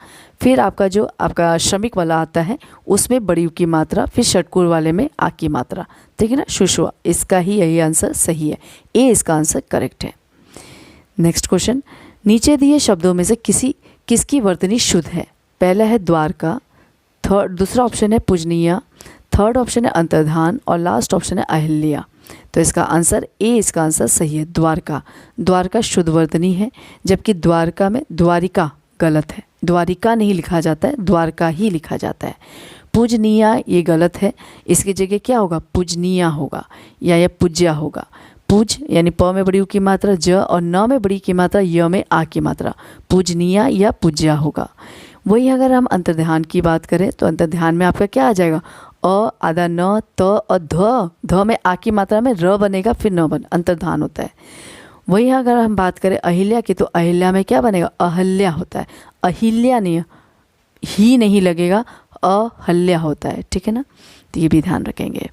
फिर आपका जो आपका श्रमिक वाला आता है उसमें बड़ी ऊ की मात्रा, फिर षटकुर वाले में आ की मात्रा, ठीक है ना, शुश्वा। इसका ही यही आंसर सही है, ए इसका आंसर करेक्ट है। नेक्स्ट क्वेश्चन, नीचे दिए शब्दों में से किसकी वर्तनी शुद्ध है? पहला है द्वारका, दूसरा ऑप्शन है पूजनीय, थर्ड ऑप्शन है अंतर्धान और लास्ट ऑप्शन है अहिल्या। तो इसका आंसर ए इसका आंसर सही है, द्वारका। द्वारका शुद्ध वर्तनी है, जबकि द्वारका में द्वारिका गलत है, द्वारिका नहीं लिखा जाता है, द्वारका ही लिखा जाता है। पूजनीय ये गलत है, इसकी जगह क्या होगा? पूजनीय होगा या पूज्या होगा। पूज यानी प में बड़ी ऊ की मात्रा ज और न में बड़ी की मात्रा य में आ की मात्रा, पूजनीय या पूज्या होगा। वही अगर हम अंतर्ध्यान की बात करें तो अंतर्ध्यान में आपका क्या आ जाएगा? अ आधा न त और ध में आ की मात्रा में र बनेगा, फिर न बन अंतर्धान होता है। वही अगर हम बात करें अहिल्या की तो अहिल्या में क्या बनेगा? अहल्या होता है, अहिल्या नहीं, ही नहीं लगेगा, अहल्या होता है, ठीक है ना, तो ये भी ध्यान रखेंगे।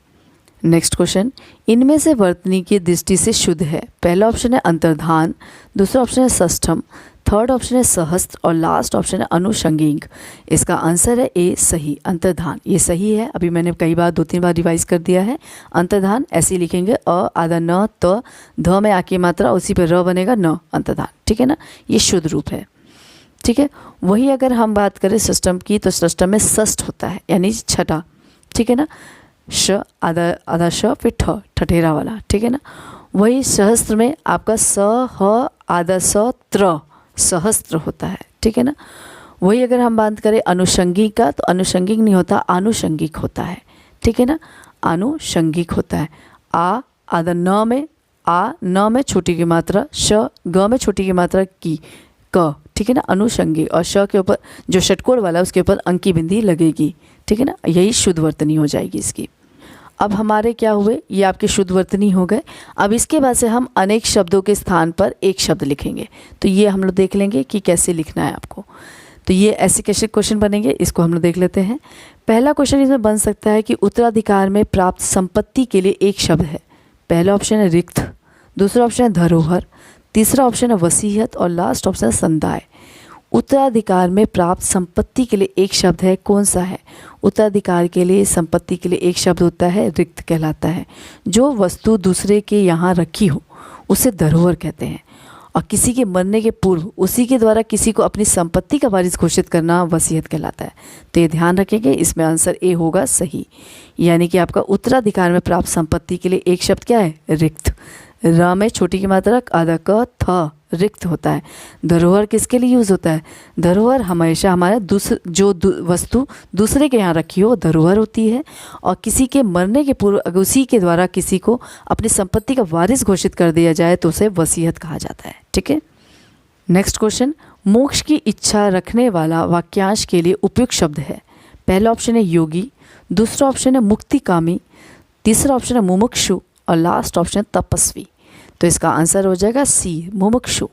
नेक्स्ट क्वेश्चन, इनमें से वर्तनी की दृष्टि से शुद्ध है? पहला ऑप्शन है अंतर्धान, दूसरा ऑप्शन है षष्ठम, थर्ड ऑप्शन है सहस्त्र और लास्ट ऑप्शन है अनुषंगिक। इसका आंसर है ए सही, अंतर्धान ये सही है। अभी मैंने कई बार 2-3 बार रिवाइज कर दिया है। अंतर्धान ऐसे ही लिखेंगे, अ आधा न त ध में आ की मात्रा, उसी पे र बनेगा न, अंतर्धान, ठीक है ना, ये शुद्ध रूप है, ठीक है। वही अगर हम बात करें षष्ठम की तो षष्ठम में षष्ठ होता है यानी छठा, ठीक है ना, श आधा श फिर ठ, ठठेरा वाला, ठीक है ना। वही सहस्त्र में आपका स ह आधा स त्र, सहस्त्र होता है, ठीक है ना। वही अगर हम बात करें अनुषंगिक का तो अनुषंगिक नहीं होता, आनुषंगिक होता है, ठीक है ना, आनुषंगिक होता है। आ आधा न में आ, न में छोटी की मात्रा श, ग में छोटी की मात्रा की क, ठीक है ना, अनुषंगिक, और श के ऊपर जो षटकोर वाला है उसके ऊपर अंक की बिंदी लगेगी, ठीक है ना, यही शुद्ध वर्तनी हो जाएगी इसकी। अब हमारे क्या हुए, ये आपके शुद्ध वर्तनी हो गए। अब इसके बाद से हम अनेक शब्दों के स्थान पर एक शब्द लिखेंगे, तो ये हम लोग देख लेंगे कि कैसे लिखना है आपको। तो ये ऐसे कैसे क्वेश्चन बनेंगे, इसको हम लोग देख लेते हैं। पहला क्वेश्चन इसमें बन सकता है कि उत्तराधिकार में प्राप्त संपत्ति के लिए एक शब्द है। पहला ऑप्शन है रिक्त, दूसरा ऑप्शन है धरोहर, तीसरा ऑप्शन है वसीयत और लास्ट ऑप्शन है संदाय। उत्तराधिकार में प्राप्त संपत्ति के लिए एक शब्द है, कौन सा है? उत्तराधिकार के लिए संपत्ति के लिए एक शब्द होता है, रिक्त कहलाता है। जो वस्तु दूसरे के यहाँ रखी हो उसे धरोहर कहते हैं, और किसी के मरने के पूर्व उसी के द्वारा किसी को अपनी संपत्ति का वारिस घोषित करना वसीयत कहलाता है। तो ये ध्यान रखेंगे, इसमें आंसर ए होगा सही, यानी कि आपका उत्तराधिकार में प्राप्त संपत्ति के लिए एक शब्द क्या है? रिक्त। र में छोटी की मात्रा आधा क थ, रिक्त होता है। धरोहर किसके लिए यूज़ होता है? धरोहर हमेशा हमारा वस्तु दूसरे के यहाँ रखी हो धरोहर होती है, और किसी के मरने के पूर्व अगर उसी के द्वारा किसी को अपनी संपत्ति का वारिस घोषित कर दिया जाए तो उसे वसीयत कहा जाता है, ठीक है। नेक्स्ट क्वेश्चन, मोक्ष की इच्छा रखने वाला वाक्यांश के लिए उपयुक्त शब्द है। पहला ऑप्शन है योगी, दूसरा ऑप्शन है मुक्तिकामी, तीसरा ऑप्शन है मुमुक्षु और लास्ट ऑप्शन है तपस्वी। तो इसका आंसर हो जाएगा सी, मुमुक्षु।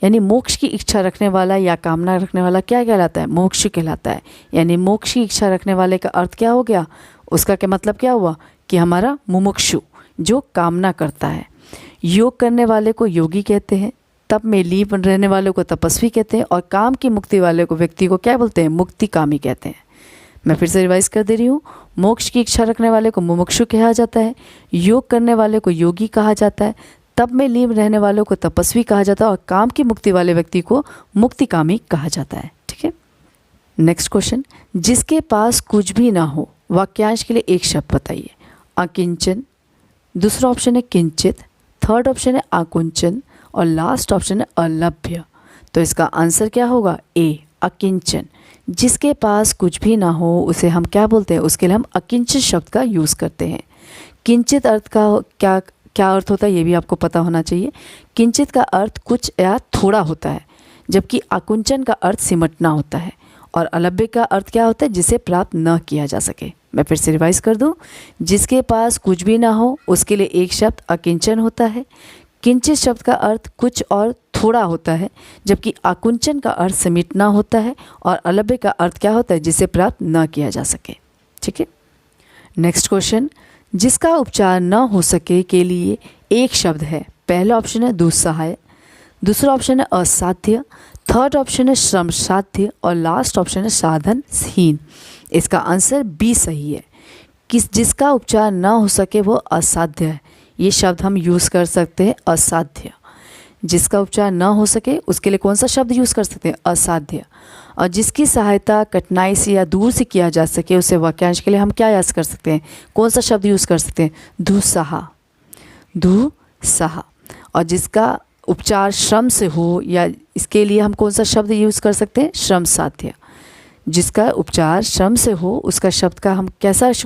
यानी मोक्ष की इच्छा रखने वाला या कामना रखने वाला क्या कहलाता है? मोक्ष कहलाता है। यानी मोक्ष की इच्छा रखने वाले का अर्थ क्या हो गया? उसका क्या मतलब क्या हुआ कि हमारा मुमुक्षु जो कामना करता है। योग करने वाले को योगी कहते हैं, तप में लीन रहने वाले को तपस्वी कहते हैं, और काम की मुक्ति वाले को व्यक्ति को क्या बोलते हैं? मुक्तिकामी कहते हैं। मैं फिर से रिवाइज कर दे रही हूँ, मोक्ष की इच्छा रखने वाले को मुमुक्षु कहा जाता है, योग करने वाले को योगी कहा जाता है, तप में लीन रहने वालों को तपस्वी कहा जाता है, और काम की मुक्ति वाले व्यक्ति को मुक्तिकामी कहा जाता है, ठीक है। नेक्स्ट क्वेश्चन, जिसके पास कुछ भी ना हो वाक्यांश के लिए एक शब्द बताइए। अकिंचन, दूसरा ऑप्शन है किंचित, थर्ड ऑप्शन है आकुंचन और लास्ट ऑप्शन है अलभ्य। तो इसका आंसर क्या होगा? ए, अकिंचन। जिसके पास कुछ भी ना हो उसे हम क्या बोलते हैं? उसके लिए हम अकिंचित शब्द का यूज़ करते हैं। किंचित अर्थ का क्या अर्थ होता है ये भी आपको पता होना चाहिए। किंचित का अर्थ कुछ या थोड़ा होता है, जबकि आकुंचन का अर्थ सिमटना होता है, और अलभ्य का अर्थ क्या होता है? जिसे प्राप्त न किया जा सके। मैं फिर से रिवाइज कर दूं, जिसके पास कुछ भी ना हो उसके लिए एक शब्द अकिंचन होता है। किंचित शब्द का अर्थ कुछ और थोड़ा होता है, जबकि आकुंचन का अर्थ समेटना होता है, और अलभ्य का अर्थ क्या होता है? जिसे प्राप्त न किया जा सके, ठीक है। नेक्स्ट क्वेश्चन, जिसका उपचार न हो सके के लिए एक शब्द है। पहला ऑप्शन है दुस्सहाय, दूसरा ऑप्शन है असाध्य, थर्ड ऑप्शन है श्रम साध्य और लास्ट ऑप्शन है साधनहीन। इसका आंसर बी सही है। जिसका उपचार न हो सके वो असाध्य है। ये शब्द हम यूज़ कर सकते हैं असाध्य। जिसका उपचार न हो सके उसके लिए कौन सा शब्द यूज़ कर सकते हैं? असाध्य। और जिसकी सहायता कठिनाई से या दूर से किया जा सके उसे वाक्यांश के लिए हम क्या यूज़ कर सकते हैं? कौन सा शब्द यूज़ कर सकते हैं? दुस्सहा, दुस्सहा। और जिसका उपचार श्रम से हो या इसके लिए हम कौन सा शब्द यूज़ कर सकते हैं? श्रम साध्य। जिसका उपचार श्रम से हो उसका शब्द का हम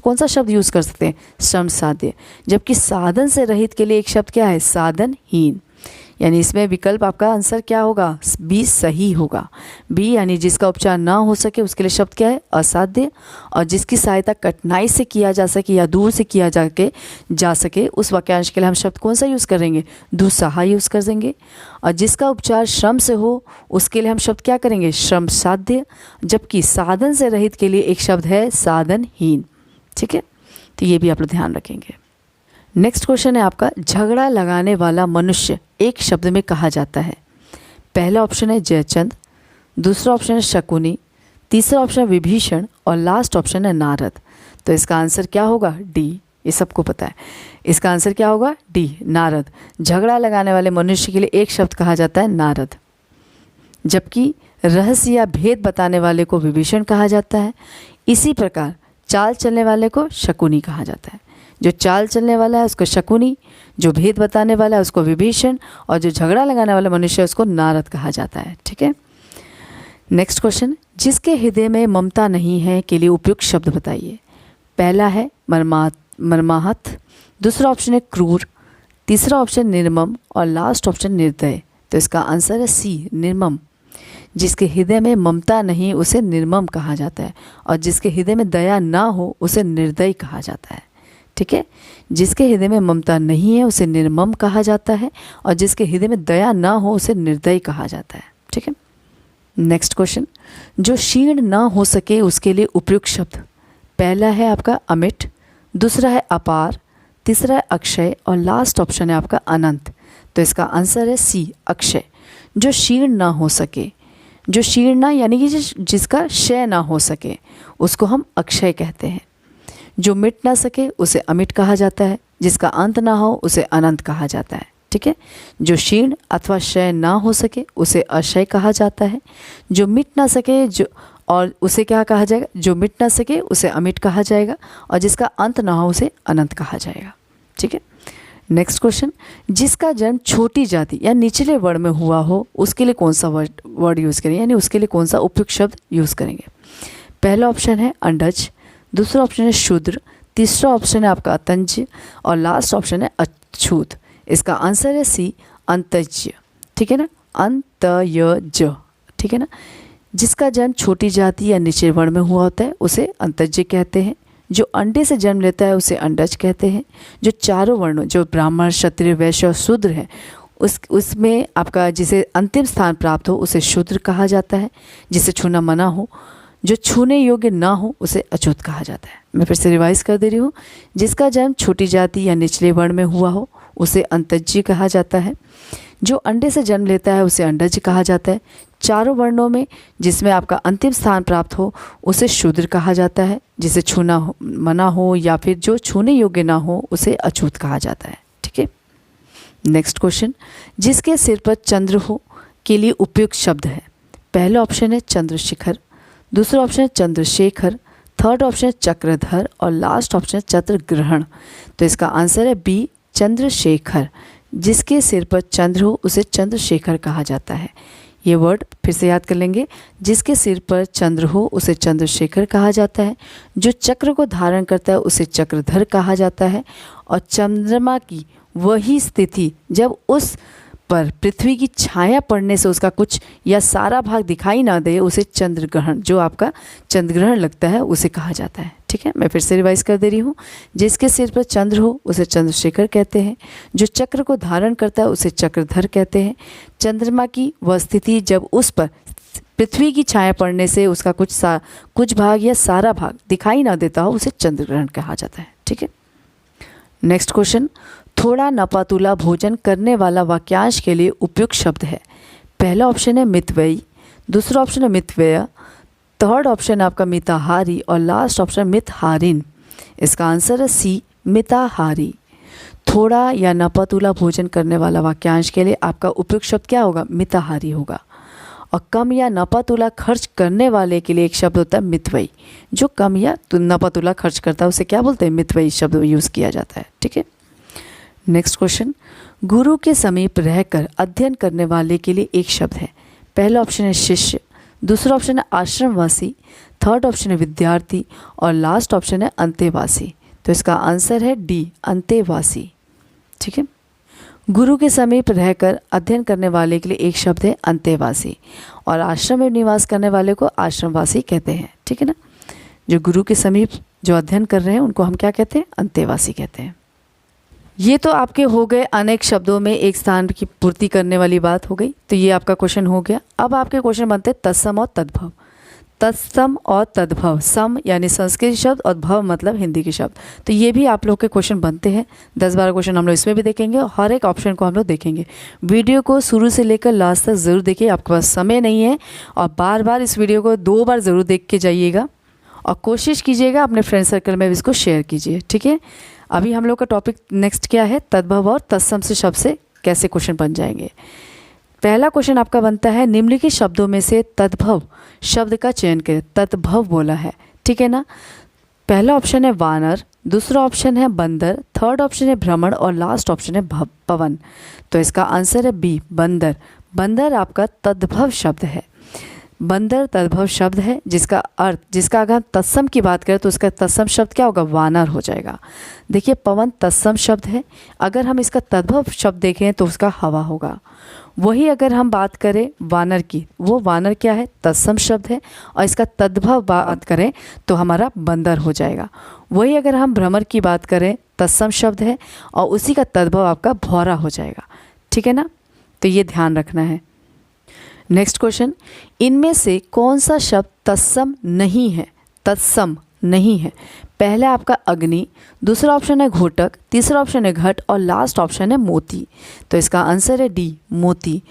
कौन सा शब्द यूज़ कर सकते हैं? श्रम साध्य। जबकि साधन से रहित के लिए एक शब्द क्या है? साधनहीन। यानी इसमें विकल्प आपका आंसर क्या होगा? बी सही होगा। बी यानी जिसका उपचार ना हो सके उसके लिए शब्द क्या है? असाध्य। और जिसकी सहायता कठिनाई से किया जा सके या दूर से किया जा सके उस वाक्यांश के लिए हम शब्द कौन सा यूज़ करेंगे? दुस्सहा यूज़ कर देंगे। और जिसका उपचार श्रम से हो उसके लिए हम शब्द क्या करेंगे? श्रम साध्य। जबकि साधन से रहित के लिए एक शब्द है साधनहीन। ठीक है, तो ये भी आप लोग ध्यान रखेंगे। नेक्स्ट क्वेश्चन है आपका, झगड़ा लगाने वाला मनुष्य एक शब्द में कहा जाता है। पहला ऑप्शन है जयचंद, दूसरा ऑप्शन है शकुनी, तीसरा ऑप्शन है विभीषण और लास्ट ऑप्शन है नारद। तो इसका आंसर क्या होगा? डी। ये सबको पता है। इसका आंसर क्या होगा? डी, नारद। झगड़ा लगाने वाले मनुष्य के लिए एक शब्द कहा जाता है नारद। जबकि रहस्य या भेद बताने वाले को विभीषण कहा जाता है। इसी प्रकार चाल चलने वाले को शकुनी कहा जाता है। जो चाल चलने वाला है उसको शकुनी, जो भेद बताने वाला है उसको विभीषण और जो झगड़ा लगाने वाला मनुष्य है उसको नारद कहा जाता है। ठीक है। नेक्स्ट क्वेश्चन, जिसके हृदय में ममता नहीं है के लिए उपयुक्त शब्द बताइए। पहला है मर्माहत, दूसरा ऑप्शन है क्रूर, तीसरा ऑप्शन निर्मम और लास्ट ऑप्शन निर्दय। तो इसका आंसर है सी, निर्मम। जिसके हृदय में ममता नहीं उसे निर्मम कहा जाता है और जिसके हृदय में दया ना हो उसे निर्दयी कहा जाता है। ठीक है, जिसके हृदय में ममता नहीं है उसे निर्मम कहा जाता है और जिसके हृदय में दया ना हो उसे निर्दयी कहा जाता है। ठीक है। नेक्स्ट क्वेश्चन, जो क्षीण ना हो सके उसके लिए उपयुक्त शब्द। पहला है आपका अमिट, दूसरा है अपार, तीसरा है अक्षय और लास्ट ऑप्शन है आपका अनंत। तो इसका आंसर है सी, अक्षय। जो क्षीण ना हो सके, जो क्षीण ना यानी कि जिसका क्षय ना हो सके उसको हम अक्षय कहते हैं। जो मिट ना सके उसे अमिट कहा जाता है, जिसका अंत ना हो उसे अनंत कहा जाता है। ठीक है। जो क्षीण अथवा क्षय ना हो सके उसे अक्षय कहा जाता है। जो मिट ना सके और उसे क्या कहा जाएगा? जो मिट ना सके उसे अमिट कहा जाएगा और जिसका अंत ना हो उसे अनंत कहा जाएगा। ठीक है। नेक्स्ट क्वेश्चन, जिसका जन्म छोटी जाति या निचले वर्ण में हुआ हो उसके लिए कौन सा वर्ड यूज़ करेंगे, यानी उसके लिए कौन सा उपयुक्त शब्द यूज़ करेंगे। पहला ऑप्शन है अंडज, दूसरा ऑप्शन है शूद्र, तीसरा ऑप्शन है आपका अतंज्य और लास्ट ऑप्शन है अछूत। इसका आंसर है सी, अंतज्य। ठीक है ना, अंतयज। ठीक है ना। जिसका जन्म छोटी जाति या निचले वर्ण में हुआ होता है उसे अंतज्य कहते हैं। जो अंडे से जन्म लेता है उसे अंडज कहते हैं। जो चारों वर्णों, जो ब्राह्मण, क्षत्रिय, वैश्य और शूद्र है उसमें आपका जिसे अंतिम स्थान प्राप्त हो उसे शूद्र कहा जाता है। जिसे छूना मना हो, जो छूने योग्य ना हो उसे अछूत कहा जाता है। मैं फिर से रिवाइज कर दे रही हूँ। जिसका जन्म छोटी जाति या निचले वर्ण में हुआ हो उसे अंतज्य कहा जाता है। जो अंडे से जन्म लेता है उसे अंडज कहा जाता है। चारों वर्णों में जिसमें आपका अंतिम स्थान प्राप्त हो उसे शूद्र कहा जाता है। जिसे छूना मना हो या फिर जो छूने योग्य ना हो उसे अछूत कहा जाता है। ठीक है। नेक्स्ट क्वेश्चन, जिसके सिर पर चंद्र हो के लिए उपयुक्त शब्द है। पहला ऑप्शन है चंद्रशिखर, दूसरा ऑप्शन है चंद्रशेखर, थर्ड ऑप्शन है चक्रधर और लास्ट ऑप्शन है चंद्रग्रहण। तो इसका आंसर है बी, चंद्रशेखर। जिसके सिर पर चंद्र हो उसे चंद्रशेखर कहा जाता है। ये वर्ड फिर से याद कर लेंगे। जिसके सिर पर चंद्र हो उसे चंद्रशेखर कहा जाता है। जो चक्र को धारण करता है उसे चक्रधर कहा जाता है। और चंद्रमा की वही स्थिति जब उस पर पृथ्वी की छाया पड़ने से उसका कुछ या सारा भाग दिखाई ना दे, उसे चंद्रग्रहण, जो आपका चंद्रग्रहण लगता है, उसे कहा जाता है। ठीक है, मैं फिर से रिवाइज कर दे रही हूँ। जिसके सिर पर चंद्र हो उसे चंद्रशेखर कहते हैं। जो चक्र को धारण करता है उसे चक्रधर कहते हैं। चंद्रमा की वह स्थिति जब उस पर पृथ्वी की छाया पड़ने से उसका कुछ भाग या सारा भाग दिखाई ना देता हो, उसे चंद्रग्रहण कहा जाता है। ठीक है, नेक्स्ट क्वेश्चन। थोड़ा नपातुला भोजन करने वाला वाक्यांश के लिए उपयुक्त शब्द है। पहला ऑप्शन है मितव्ययी, दूसरा ऑप्शन है मितव्यय, थर्ड ऑप्शन है आपका मिताहारी और लास्ट ऑप्शन मितहारिन। इसका आंसर है सी, मिताहारी। थोड़ा या नपातुला भोजन करने वाला वाक्यांश के लिए आपका उपयुक्त शब्द क्या होगा? मिताहारी होगा। और कम या नपातुला खर्च करने वाले के लिए एक शब्द होता है मितव्ययी। जो कम या नपातुला खर्च करता है उसे क्या बोलते हैं? मितव्ययी शब्द यूज़ किया जाता है। ठीक है, नेक्स्ट क्वेश्चन। गुरु के समीप रहकर अध्ययन करने वाले के लिए एक शब्द है। पहला ऑप्शन है शिष्य, दूसरा ऑप्शन है आश्रमवासी, थर्ड ऑप्शन है विद्यार्थी और लास्ट ऑप्शन है अंतेवासी। तो इसका आंसर है डी, अंतेवासी। ठीक है, गुरु के समीप रहकर अध्ययन करने वाले के लिए एक शब्द है अंतेवासी और आश्रम में निवास करने वाले को आश्रमवासी कहते हैं। ठीक है ना, जो गुरु के समीप जो अध्ययन कर रहे हैं उनको हम क्या कहते हैं? अंतेवासी कहते हैं। ये तो आपके हो गए अनेक शब्दों में एक स्थान की पूर्ति करने वाली बात हो गई, तो ये आपका क्वेश्चन हो गया। अब आपके क्वेश्चन बनते हैं तत्सम और तद्भव। तत्सम और तद्भव, सम यानी संस्कृत शब्द और भव मतलब हिंदी के शब्द। तो ये भी आप लोग के क्वेश्चन बनते हैं। 10-12 क्वेश्चन हम लोग इसमें भी देखेंगे और हर एक ऑप्शन को हम लोग देखेंगे। वीडियो को शुरू से लेकर लास्ट तक ज़रूर देखिए, आपके पास समय नहीं है और बार बार इस वीडियो को 2 बार ज़रूर देख के जाइएगा और कोशिश कीजिएगा अपने फ्रेंड सर्कल में भी इसको शेयर कीजिए। ठीक है, अभी हम लोग का टॉपिक नेक्स्ट क्या है? तद्भव और तत्सम से शब्द से कैसे क्वेश्चन बन जाएंगे। पहला क्वेश्चन आपका बनता है निम्नलिखित शब्दों में से तद्भव शब्द का चयन करें। तद्भव बोला है, ठीक है ना। पहला ऑप्शन है वानर, दूसरा ऑप्शन है बंदर, थर्ड ऑप्शन है भ्रमण और लास्ट ऑप्शन है पवन। तो इसका आंसर है बी, बंदर। बंदर आपका तद्भव शब्द है। बंदर तद्भव शब्द है जिसका अर्थ, जिसका अगर हम तत्सम की बात करें तो उसका तत्सम शब्द क्या होगा? वानर हो जाएगा। देखिए पवन तत्सम शब्द है, अगर हम इसका तद्भव शब्द देखें तो उसका हवा होगा। वही अगर हम बात करें वानर की, वो वानर क्या है? तत्सम शब्द है और इसका तद्भव बात करें तो हमारा बंदर हो जाएगा। वही अगर हम भ्रमर की बात करें, तत्सम शब्द है और उसी का तद्भव आपका भौरा हो जाएगा। ठीक है ना, तो ये ध्यान रखना है। नेक्स्ट क्वेश्चन, इनमें से कौन सा शब्द तत्सम नहीं है? तत्सम नहीं है। पहला आपका अग्नि, दूसरा ऑप्शन है घोटक, तीसरा ऑप्शन है घट और लास्ट ऑप्शन है मोती। तो इसका आंसर है डी, मोती।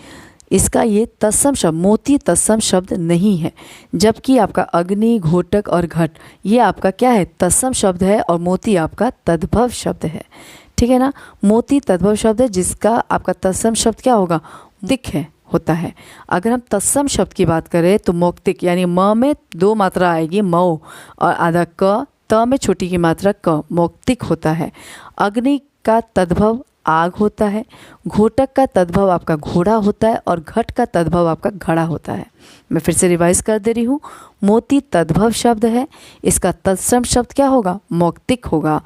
इसका ये तत्सम शब्द, मोती तत्सम शब्द नहीं है, जबकि आपका अग्नि, घोटक और घट ये आपका क्या है? तत्सम शब्द है और मोती आपका तद्भव शब्द है। ठीक है ना, मोती तद्भव शब्द है जिसका आपका तत्सम शब्द क्या होगा? दिख है, होता है। अगर हम तत्सम शब्द की बात करें तो मौक्तिक यानी म में 2 मात्रा आएगी, मौ, और आधा क, त में छोटी की मात्रा क, मौक्तिक होता है। अग्नि का तद्भव आग होता है, घोटक का तद्भव आपका घोड़ा होता है और घट का तद्भव आपका घड़ा होता है। मैं फिर से रिवाइज कर दे रही हूँ। मोती तद्भव शब्द है, इसका तत्सम शब्द क्या होगा? मौक्तिक होगा।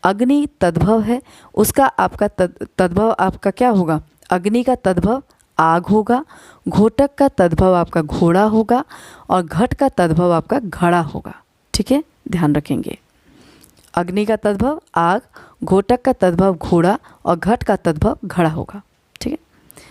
अग्नि तद्भव है, उसका आपका तद्भव आपका क्या होगा? अग्नि का तद्भव आग होगा। घोटक का तद्भव आपका घोड़ा होगा और घट का तद्भव आपका घड़ा होगा। ठीक है, ध्यान रखेंगे। अग्नि का तद्भव आग, घोटक का तद्भव घोड़ा और घट का तद्भव घड़ा होगा। ठीक है,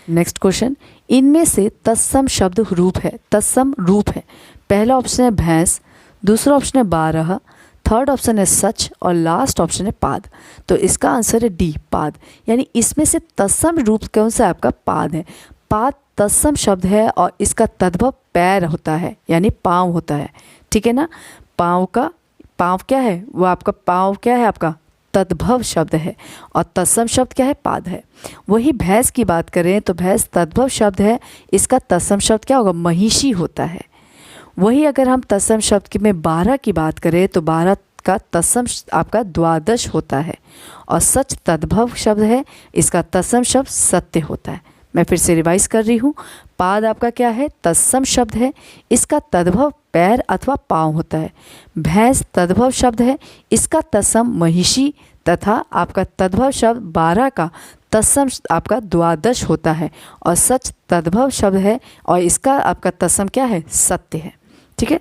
नेक्स्ट क्वेश्चन, इनमें से तत्सम शब्द रूप है, तत्सम रूप है। पहला ऑप्शन है भैंस, दूसरा ऑप्शन है 12, थर्ड ऑप्शन है सच और लास्ट ऑप्शन है पाद। तो इसका आंसर है डी, पाद। यानी इसमें से तत्सम रूप कौन सा आपका? पाद है। पाद तत्सम शब्द है और इसका तद्भव पैर होता है, यानी पाँव होता है। ठीक है ना, पाँव का पाँव क्या है? वो आपका पाँव क्या है? आपका तद्भव शब्द है और तत्सम शब्द क्या है? पाद है। वही भैंस की बात करें तो भैंस तद्भव शब्द है, इसका तत्सम शब्द क्या होगा? महिषी होता है। वही अगर हम तत्सम शब्द में 12 की बात करें तो 12 का तत्सम आपका द्वादश होता है और सच तद्भव शब्द है, इसका तत्सम शब्द सत्य होता है। मैं फिर से रिवाइज कर रही हूँ। पाद आपका क्या है? तत्सम शब्द है, इसका तद्भव पैर अथवा पाँव होता है। भैंस तद्भव शब्द है, इसका तत्सम महिषी तथा आपका तद्भव शब्द 12 का तत्सम आपका द्वादश होता है और सच तद्भव शब्द है और इसका आपका तत्सम क्या है, सत्य है। ठीक है,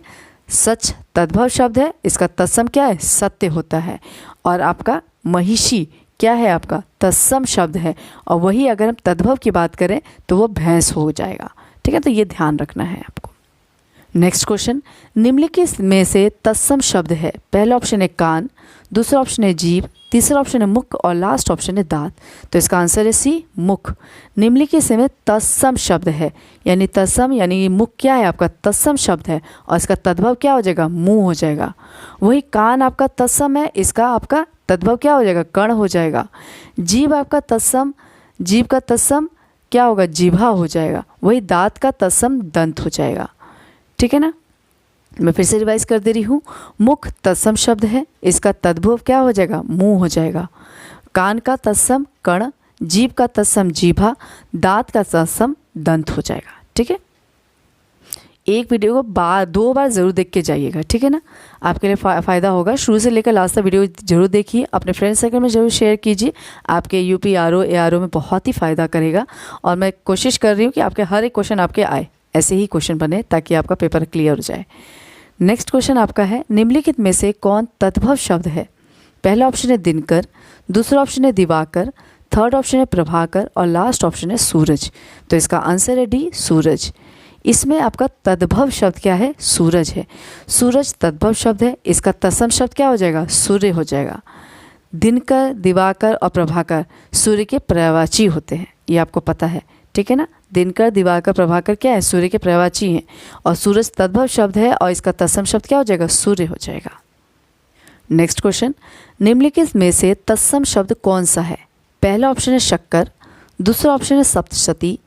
सच तद्भव शब्द है, इसका तत्सम क्या है, सत्य होता है। और आपका महिषी क्या है, आपका तत्सम शब्द है और वही अगर हम तद्भव की बात करें तो वो भैंस हो जाएगा। ठीक है, तो ये ध्यान रखना है आपको। नेक्स्ट क्वेश्चन, निम्नलिखित में से तत्सम शब्द है। पहला ऑप्शन है कान, दूसरा ऑप्शन है जीभ, तीसरा ऑप्शन है मुख और लास्ट ऑप्शन है दांत। तो इसका आंसर है सी, मुख। निम्नलिखित में तत्सम शब्द है, यानी तत्सम यानी मुख क्या है, आपका तत्सम शब्द है और इसका तद्भव क्या हो जाएगा, मुंह हो जाएगा। वही कान आपका तत्सम है, इसका आपका तद्भव क्या हो जाएगा, कर्ण हो जाएगा। जीभ आपका तत्सम, जीभ का तत्सम क्या होगा, जीभा हो जाएगा। वही दांत का तत्सम दंत हो जाएगा। ठीक है ना, मैं फिर से रिवाइज कर दे रही हूँ। मुख तत्सम शब्द है, इसका तद्भव क्या हो जाएगा, मुंह हो जाएगा। कान का तत्सम कर्ण, जीभ का तत्सम जीभा, दांत का तत्सम दंत हो जाएगा। ठीक है, एक वीडियो को दो बार ज़रूर देख के जाइएगा। ठीक है ना, आपके लिए फ़ायदा होगा। शुरू से लेकर लास्ट तक वीडियो जरूर देखिए, अपने फ्रेंड सर्कल में ज़रूर शेयर कीजिए। आपके यूपी आरओ एआरओ में बहुत ही फ़ायदा करेगा और मैं कोशिश कर रही हूँ कि आपके हर एक क्वेश्चन आपके आए, ऐसे ही क्वेश्चन बने ताकि आपका पेपर क्लियर हो जाए। नेक्स्ट क्वेश्चन आपका है, निम्नलिखित में से कौन तद्भव शब्द है। पहला ऑप्शन है दिनकर, दूसरा ऑप्शन है दिवाकर, थर्ड ऑप्शन है प्रभाकर और लास्ट ऑप्शन है सूरज। तो इसका आंसर है डी, सूरज। इसमें आपका तद्भव शब्द क्या है, सूरज है। सूरज तद्भव शब्द है, इसका तत्सम शब्द क्या हो जाएगा, सूर्य हो जाएगा। दिनकर, दिवाकर और प्रभाकर सूर्य के पर्यायवाची होते हैं, ये आपको पता है। ठीक है ना, दिनकर, दिवाकर, प्रभाकर क्या है, सूर्य के पर्यायवाची हैं और सूरज तद्भव शब्द है और इसका तत्सम शब्द क्या हो जाएगा, सूर्य हो जाएगा। नेक्स्ट क्वेश्चन, निम्नलिखित में से तत्सम शब्द कौन सा है। पहला ऑप्शन है शक्कर, दूसरा ऑप्शन है सप्तशती,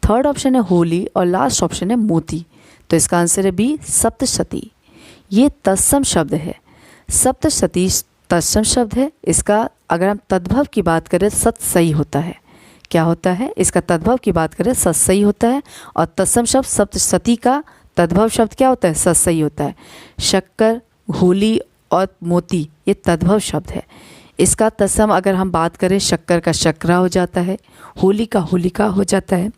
थर्ड ऑप्शन है होली और लास्ट ऑप्शन है मोती। तो इसका आंसर है बी, सप्तशती। ये तत्सम शब्द है। सप्तशती तत्सम शब्द है, इसका अगर हम तद्भव की बात करें सत सही होता है। क्या होता है, इसका तद्भव की बात करें सत सही होता है और तत्सम शब्द सप्तशती का तद्भव शब्द क्या होता है, सत सही होता है। शक्कर, होली और मोती ये तद्भव शब्द है। इसका तत्सम अगर हम बात करें, शक्कर का शक्रा हो जाता है, होली का होलिका हो जाता है,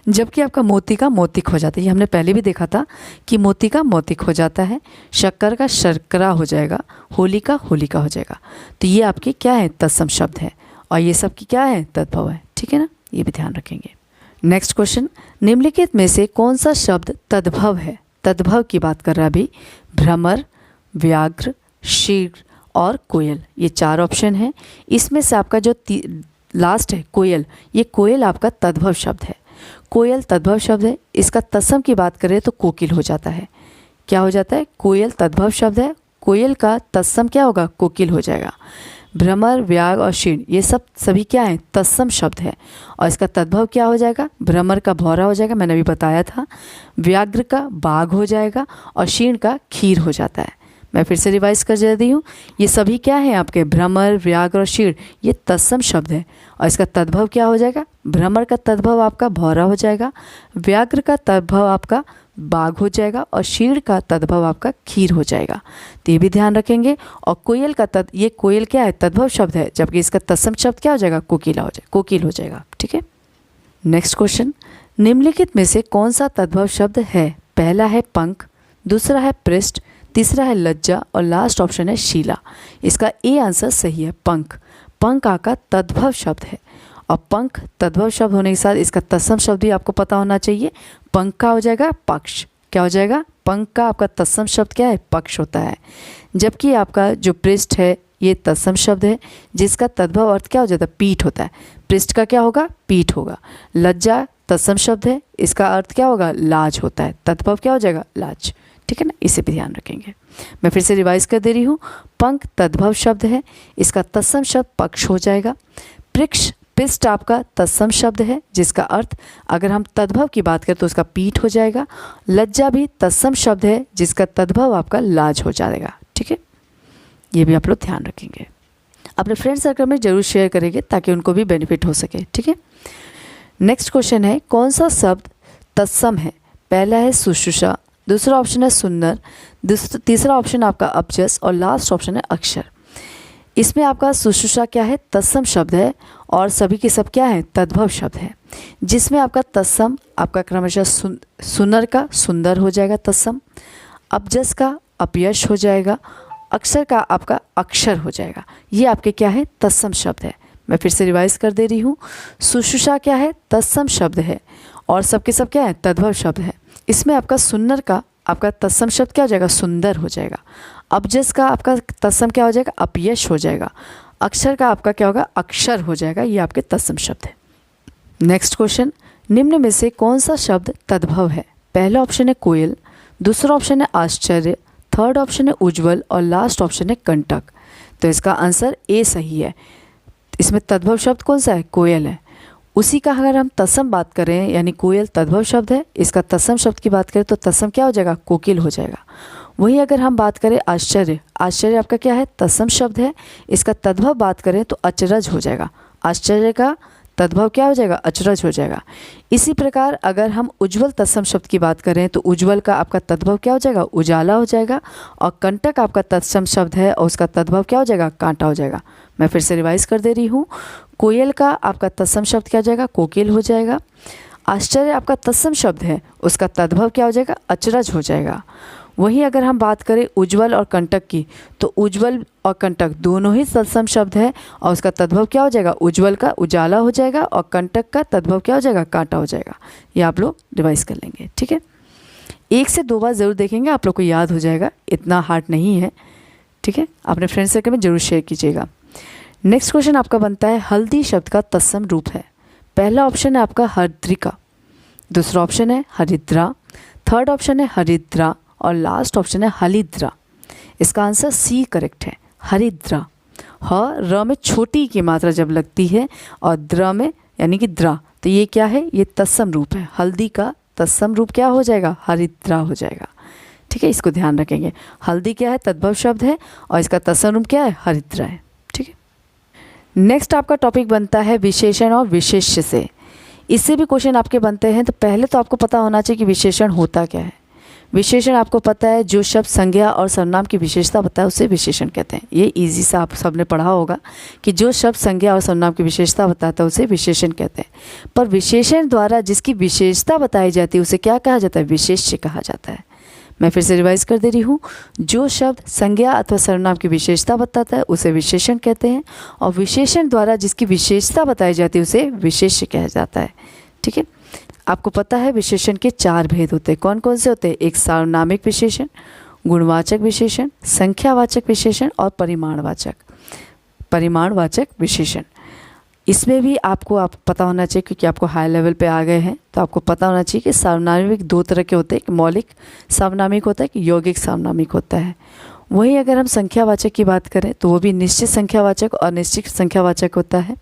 जबकि आपका मोती का मोतिक हो जाता है। ये हमने पहले भी देखा था कि मोती का मोतिक हो जाता है, शक्कर का शर्करा हो जाएगा, होली का होलिका हो जाएगा। तो ये आपके क्या है, तत्सम शब्द है और ये सब की क्या है, तद्भव है। ठीक है ना, ये भी ध्यान रखेंगे। नेक्स्ट क्वेश्चन, निम्नलिखित में से कौन सा शब्द तद्भव है। तद्भव की बात कर रहा है अभी। भ्रमर, व्याघ्र, शीघ्र और कोयल, ये चार ऑप्शन है। इसमें से आपका जो लास्ट है कोयल, ये कोयल आपका तद्भव शब्द है। कोयल तद्भव शब्द है, इसका तत्सम की बात करें तो कोकिल हो जाता है। क्या हो जाता है, कोयल तद्भव शब्द है, कोयल का तत्सम क्या होगा, कोकिल हो जाएगा। भ्रमर, व्याघ्र और शीर्ण ये सब सभी क्या है, तत्सम शब्द है और इसका तद्भव क्या हो जाएगा, भ्रमर का भौरा हो जाएगा, मैंने अभी बताया था। व्याघ्र का बाघ हो जाएगा और शीर्ण का खीर हो जाता है। मैं फिर से रिवाइज कर देती हूँ, ये सभी क्या है आपके, भ्रमर, व्याघ्र और शीर्ण ये तत्सम शब्द है और इसका तद्भव क्या हो जाएगा, भ्रमर का तद्भव आपका भौरा हो जाएगा, व्याघ्र का तद्भव आपका बाघ हो जाएगा और शीर्ण का तद्भव आपका खीर हो जाएगा। तो ये भी ध्यान रखेंगे। और कोयल का ये कोयल क्या है, तद्भव शब्द है, जबकि इसका तत्सम शब्द क्या हो जाएगा, कोकिला हो जाएगा, कोकिल हो जाएगा। ठीक है, नेक्स्ट क्वेश्चन, निम्नलिखित में से कौन सा तद्भव शब्द है। पहला है पंख, दूसरा है पृष्ठ, तीसरा है लज्जा और लास्ट ऑप्शन है शीला। इसका ए आंसर सही है, पंख। पंख आपका तद्भव शब्द है और पंख तद्भव शब्द होने के साथ इसका तत्सम शब्द भी आपको पता होना चाहिए। पंख का हो जाएगा पक्ष। क्या हो जाएगा, पंख का आपका तत्सम शब्द क्या है, पक्ष होता है। जबकि आपका जो पृष्ठ है ये तत्सम शब्द है, जिसका तद्भव अर्थ क्या हो जाता है, पीठ होता है। पृष्ठ का क्या होगा, पीठ होगा। लज्जा तत्सम शब्द है, इसका अर्थ क्या होगा, लाज होता है। तद्भव क्या हो जाएगा, लाज। ठीक है ना, इसे भी ध्यान रखेंगे। मैं फिर से रिवाइज कर दे रही हूँ। पंख तद्भव शब्द है, इसका तत्सम शब्द पक्ष हो जाएगा। पृष्ठ आपका तत्सम शब्द है, जिसका अर्थ अगर हम तद्भव की बात करें तो उसका पीठ हो जाएगा। लज्जा भी तत्सम शब्द है, जिसका तद्भव आपका लाज हो जाएगा। ठीक है, ये भी आप लोग ध्यान रखेंगे। अपने फ्रेंड सर्कल में जरूर शेयर करेंगे ताकि उनको भी बेनिफिट हो सके। ठीक है, नेक्स्ट क्वेश्चन है, कौन सा शब्द तत्सम है। पहला है शुश्रूषा, दूसरा ऑप्शन है सुंदर, तीसरा ऑप्शन आपका अपजस और लास्ट ऑप्शन है अक्षर। इसमें आपका शुश्रूषा क्या है, तत्सम शब्द है, और सभी के सब क्या है, तद्भव शब्द है, जिसमें आपका तत्सम आपका क्रमशः सुनर का सुंदर हो जाएगा तत्सम, अपजस का अपयश हो जाएगा, अक्षर का आपका अक्षर हो जाएगा। ये आपके क्या है, तत्सम शब्द है। मैं फिर से रिवाइज कर दे रही हूँ। शुश्रूषा क्या है, तत्सम शब्द है, और सबके सब क्या है, तद्भव शब्द है। इसमें आपका सुन्नर का आपका तत्सम शब्द क्या हो जाएगा, सुंदर हो जाएगा। अपजस का आपका तत्सम क्या हो जाएगा, अपयश हो जाएगा। अक्षर का आपका क्या होगा, अक्षर हो जाएगा। ये आपके तत्सम शब्द है। नेक्स्ट क्वेश्चन, निम्न में से कौन सा शब्द तद्भव है? पहला ऑप्शन है कोयल, दूसरा ऑप्शन है आश्चर्य, थर्ड ऑप्शन है उज्ज्वल, और लास्ट ऑप्शन है कंटक। तो इसका आंसर ए सही है। इसमें तद्भव शब्द कौन सा है, कोयल है। उसी का अगर हम तत्सम बात करें, यानी कोयल तद्भव शब्द है, इसका तत्सम शब्द की बात करें तो तत्सम क्या हो जाएगा, कोकिल हो जाएगा। वहीं अगर हम बात करें आश्चर्य, आश्चर्य आपका क्या है, तत्सम शब्द है, इसका तद्भव बात करें तो अचरज हो जाएगा। आश्चर्य का तद्भव क्या हो जाएगा, अचरज हो जाएगा। इसी प्रकार अगर हम उज्ज्वल तत्सम शब्द की बात करें तो उज्ज्वल का आपका तद्भव क्या हो जाएगा, उजाला हो जाएगा, और कंटक आपका तत्सम शब्द है और उसका तद्भव क्या हो जाएगा, कांटा हो जाएगा। मैं फिर से रिवाइज कर दे रही हूँ। कोयल का आपका तत्सम शब्द क्या हो जाएगा, कोकिल हो जाएगा। आश्चर्य आपका तत्सम शब्द है, उसका तद्भव क्या हो जाएगा, अचरज हो जाएगा। वहीं अगर हम बात करें उज्ज्वल और कंटक की, तो उज्ज्वल और कंटक दोनों ही तत्सम शब्द है, और उसका तद्भव क्या हो जाएगा, उज्ज्वल का उजाला हो जाएगा, और कंटक का तद्भव क्या हो जाएगा, कांटा हो जाएगा। ये आप लोग रिवाइज कर लेंगे, ठीक है। 1 से 2 बार ज़रूर देखेंगे, आप लोग को याद हो जाएगा, इतना हार्ड नहीं है, ठीक है। अपने फ्रेंड सर्कल में जरूर शेयर कीजिएगा। नेक्स्ट क्वेश्चन आपका बनता है, हल्दी शब्द का तत्सम रूप है। पहला ऑप्शन है आपका हरद्रिका, दूसरा ऑप्शन है हरिद्रा, थर्ड ऑप्शन है हरिद्रा, और लास्ट ऑप्शन है हलिद्रा। इसका आंसर सी करेक्ट है, हरिद्रा। र में छोटी की मात्रा जब लगती है और द्र में यानी कि द्रा, तो ये क्या है, ये तत्सम रूप है। हल्दी का तत्सम रूप क्या हो जाएगा, हरिद्रा हो जाएगा, ठीक है। इसको ध्यान रखेंगे। हल्दी क्या है, तद्भव शब्द है, और इसका तत्सम रूप क्या है, हरिद्रा है, ठीक है। नेक्स्ट आपका टॉपिक बनता है विशेषण और विशेष्य से। इससे भी क्वेश्चन आपके बनते हैं। तो पहले तो आपको पता होना चाहिए कि विशेषण होता क्या है। विशेषण आपको पता है, जो शब्द संज्ञा और सर्वनाम की विशेषता बताए उसे विशेषण कहते हैं। ये इजी सा आप सबने पढ़ा होगा कि जो शब्द संज्ञा और सर्वनाम की विशेषता बताता है उसे विशेषण कहते हैं। पर विशेषण द्वारा जिसकी विशेषता बताई जाती है उसे क्या कहा जाता है, विशेष्य कहा जाता है। मैं फिर से रिवाइज कर दे रही हूँ। जो शब्द संज्ञा अथवा सर्वनाम की विशेषता बताता है उसे विशेषण कहते हैं, और विशेषण द्वारा जिसकी विशेषता बताई जाती है उसे विशेष्य कहा जाता है, ठीक है। आपको पता है विशेषण के 4 भेद होते हैं। कौन कौन से होते हैं? एक सार्वनामिक विशेषण, गुणवाचक विशेषण, संख्यावाचक विशेषण, और परिमाणवाचक विशेषण। इसमें भी आपको पता होना चाहिए, क्योंकि आपको हाई लेवल पे आ गए हैं तो आपको पता होना चाहिए कि सार्वनामिक 2 तरह के होते हैं, एक मौलिक सार्वनामिक होता है, एक यौगिक सार्वनामिक होता है। वहीं अगर हम संख्यावाचक की बात करें तो वो भी निश्चित संख्यावाचक और अनिश्चित संख्यावाचक होता है।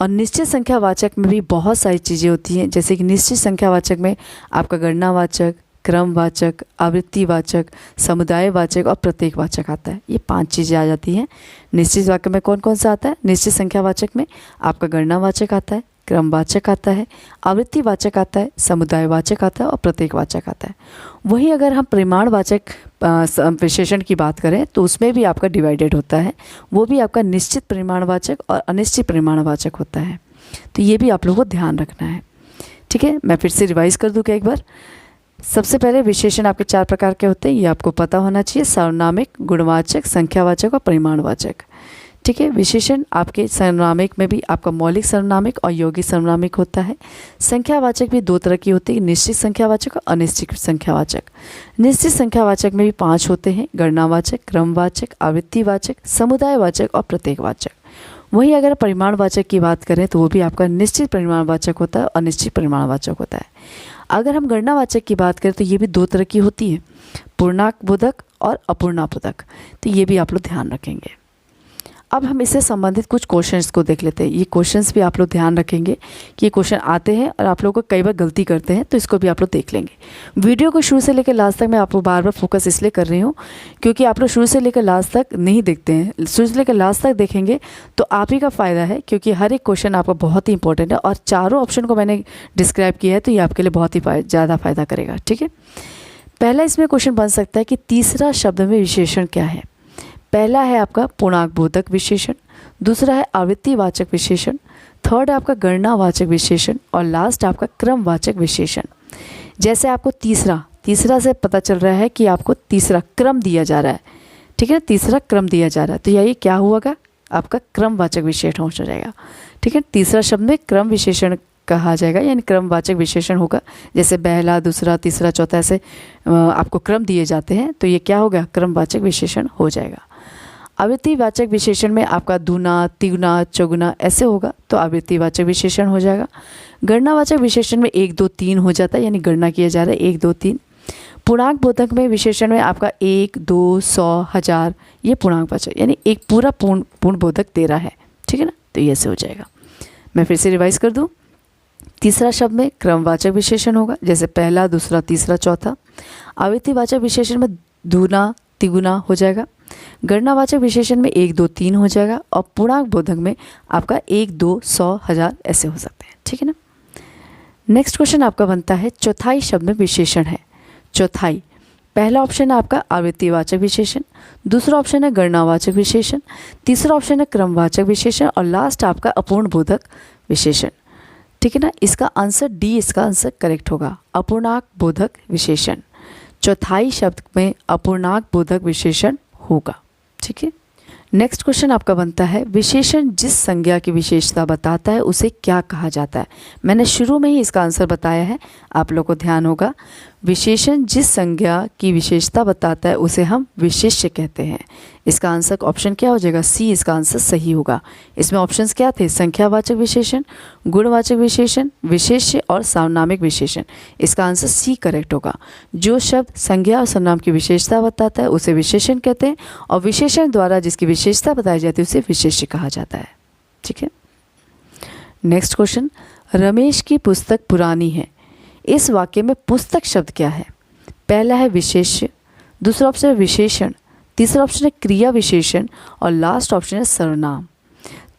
और निश्चित संख्यावाचक में भी बहुत सारी चीज़ें होती हैं, जैसे कि निश्चित संख्यावाचक में आपका गणनावाचक, क्रमवाचक, आवृत्तिवाचक, समुदायवाचक और प्रत्येकवाचक आता है। ये 5 चीज़ें आ जाती हैं। निश्चित वाक्य में कौन कौन सा आता है? निश्चित संख्यावाचक में आपका गणनावाचक आता है, क्रमवाचक आता है, आवृत्तिवाचक आता है, समुदायवाचक आता है और प्रत्येकवाचक आता है। वहीं अगर हम परिमाणवाचक विशेषण की बात करें तो उसमें भी आपका डिवाइडेड होता है। वो भी आपका निश्चित परिमाणवाचक और अनिश्चित परिमाणवाचक होता है। तो ये भी आप लोगों को ध्यान रखना है, ठीक है। मैं फिर से रिवाइज कर दूँ क्या एक बार? सबसे पहले विशेषण आपके 4 प्रकार के होते हैं, ये आपको पता होना चाहिए। सार्वनामिक, गुणवाचक, संख्यावाचक और परिमाणवाचक, ठीक है। विशेषण आपके सर्वनामिक में भी आपका मौलिक सर्वनामिक और यौगिक सर्वनामिक होता है। संख्यावाचक भी 2 तरह की होती है, निश्चित संख्यावाचक और अनिश्चित संख्यावाचक। निश्चित संख्यावाचक में भी 5 होते हैं, गणनावाचक, क्रमवाचक, आवृत्तिवाचक, समुदायवाचक और प्रत्येकवाचक। वहीं अगर परिमाणवाचक की बात करें तो वो भी आपका निश्चित परिमाणवाचक होता है और अनिश्चित परिमाणवाचक होता है। अगर हम गणनावाचक की बात करें तो ये भी 2 तरह की होती है, पूर्णांक और अपूर्णांक। तो ये भी आप लोग ध्यान रखेंगे। अब हम इससे संबंधित कुछ क्वेश्चंस को देख लेते हैं। ये क्वेश्चंस भी आप लोग ध्यान रखेंगे कि ये क्वेश्चन आते हैं और आप लोगों को कई बार गलती करते हैं, तो इसको भी आप लोग देख लेंगे। वीडियो को शुरू से लेकर लास्ट तक मैं आपको बार बार फोकस इसलिए कर रही हूँ क्योंकि आप लोग शुरू से लेकर लास्ट तक नहीं देखते हैं। शुरू से लेकर लास्ट तक देखेंगे तो आप ही का फ़ायदा है, क्योंकि हर एक क्वेश्चन आपका बहुत ही इंपॉर्टेंट है और चारों ऑप्शन को मैंने डिस्क्राइब किया है, तो ये आपके लिए बहुत ही ज़्यादा फ़ायदा करेगा, ठीक है। पहला इसमें क्वेश्चन बन सकता है कि तीसरा शब्द में विशेषण क्या है। पहला है आपका पूर्णांक बोधक विशेषण, दूसरा है आवृत्तिवाचक विशेषण, थर्ड है आपका गणनावाचक विशेषण और लास्ट आपका क्रमवाचक विशेषण। जैसे आपको तीसरा से पता चल रहा है कि आपको तीसरा क्रम दिया जा रहा है, ठीक है, तीसरा क्रम दिया जा रहा है, तो यही क्या हुआगा, आपका क्रमवाचक विशेषण हो जाएगा, ठीक है। तीसरा शब्द में क्रम विशेषण कहा जाएगा, यानी क्रमवाचक विशेषण होगा। जैसे पहला, दूसरा, तीसरा, चौथा ऐसे आपको क्रम दिए जाते हैं, तो ये क्या होगा, क्रमवाचक विशेषण हो जाएगा। आवृत्तिवाचक विशेषण में आपका दुना, तिगुना, चौगुना ऐसे होगा, तो आवृत्तिवाचक विशेषण हो जाएगा। गणनावाचक विशेषण में 1 2 3 हो जाता है, यानी गणना किया जा रहा है 1 2 3। पूर्णांक बोधक में विशेषण में आपका 1 2 100 1000 ये पूर्णांकवाचक, यानी एक पूरा पूर्ण बोधक दे रहा है, ठीक है ना, तो ये ऐसे हो जाएगा। मैं फिर से रिवाइज कर दूं। तीसरा शब्द में क्रमवाचक विशेषण होगा, जैसे पहला, दूसरा, तीसरा, चौथा। आवृत्तिवाचक विशेषण में दुना, तिगुना हो जाएगा। गणनावाचक विशेषण में 1 2 3 हो जाएगा और पूर्णांक बोधक में आपका 1 2 100 1000 ऐसे हो सकते हैं, ठीक है ना। नेक्स्ट क्वेश्चन आपका बनता है चौथाई शब्द में विशेषण है। चौथाई, पहला ऑप्शन है आपका आवृत्तिवाचक विशेषण, दूसरा ऑप्शन है गणनावाचक विशेषण, तीसरा ऑप्शन है क्रमवाचक विशेषण और लास्ट आपका अपूर्ण बोधक विशेषण, ठीक है ना। इसका आंसर डी, इसका आंसर करेक्ट होगा, अपूर्णांक बोधक विशेषण। चौथाई शब्द में अपूर्णांक बोधक विशेषण होगा, ठीक है। नेक्स्ट क्वेश्चन आपका बनता है विशेषण जिस संज्ञा की विशेषता बताता है उसे क्या कहा जाता है। मैंने शुरू में ही इसका आंसर बताया है, आप लोग को ध्यान होगा। विशेषण जिस संज्ञा की विशेषता बताता है उसे हम विशेष्य कहते हैं। इसका आंसर ऑप्शन क्या हो जाएगा, सी, इसका आंसर सही होगा। इसमें ऑप्शंस क्या थे, संख्यावाचक विशेषण, गुणवाचक विशेषण, विशेष्य और सार्वनामिक विशेषण। इसका आंसर सी करेक्ट होगा। जो शब्द संज्ञा और सर्वनाम की विशेषता बताता है उसे विशेषण कहते हैं और विशेषण द्वारा जिसकी विशेषता बताई जाती है उसे विशेष्य कहा जाता है, ठीक है। नेक्स्ट क्वेश्चन, रमेश की पुस्तक पुरानी है। इस वाक्य में पुस्तक शब्द क्या है। पहला है विशेष्य, दूसरा ऑप्शन है विशेषण, तीसरा ऑप्शन है क्रिया विशेषण और लास्ट ऑप्शन है सर्वनाम।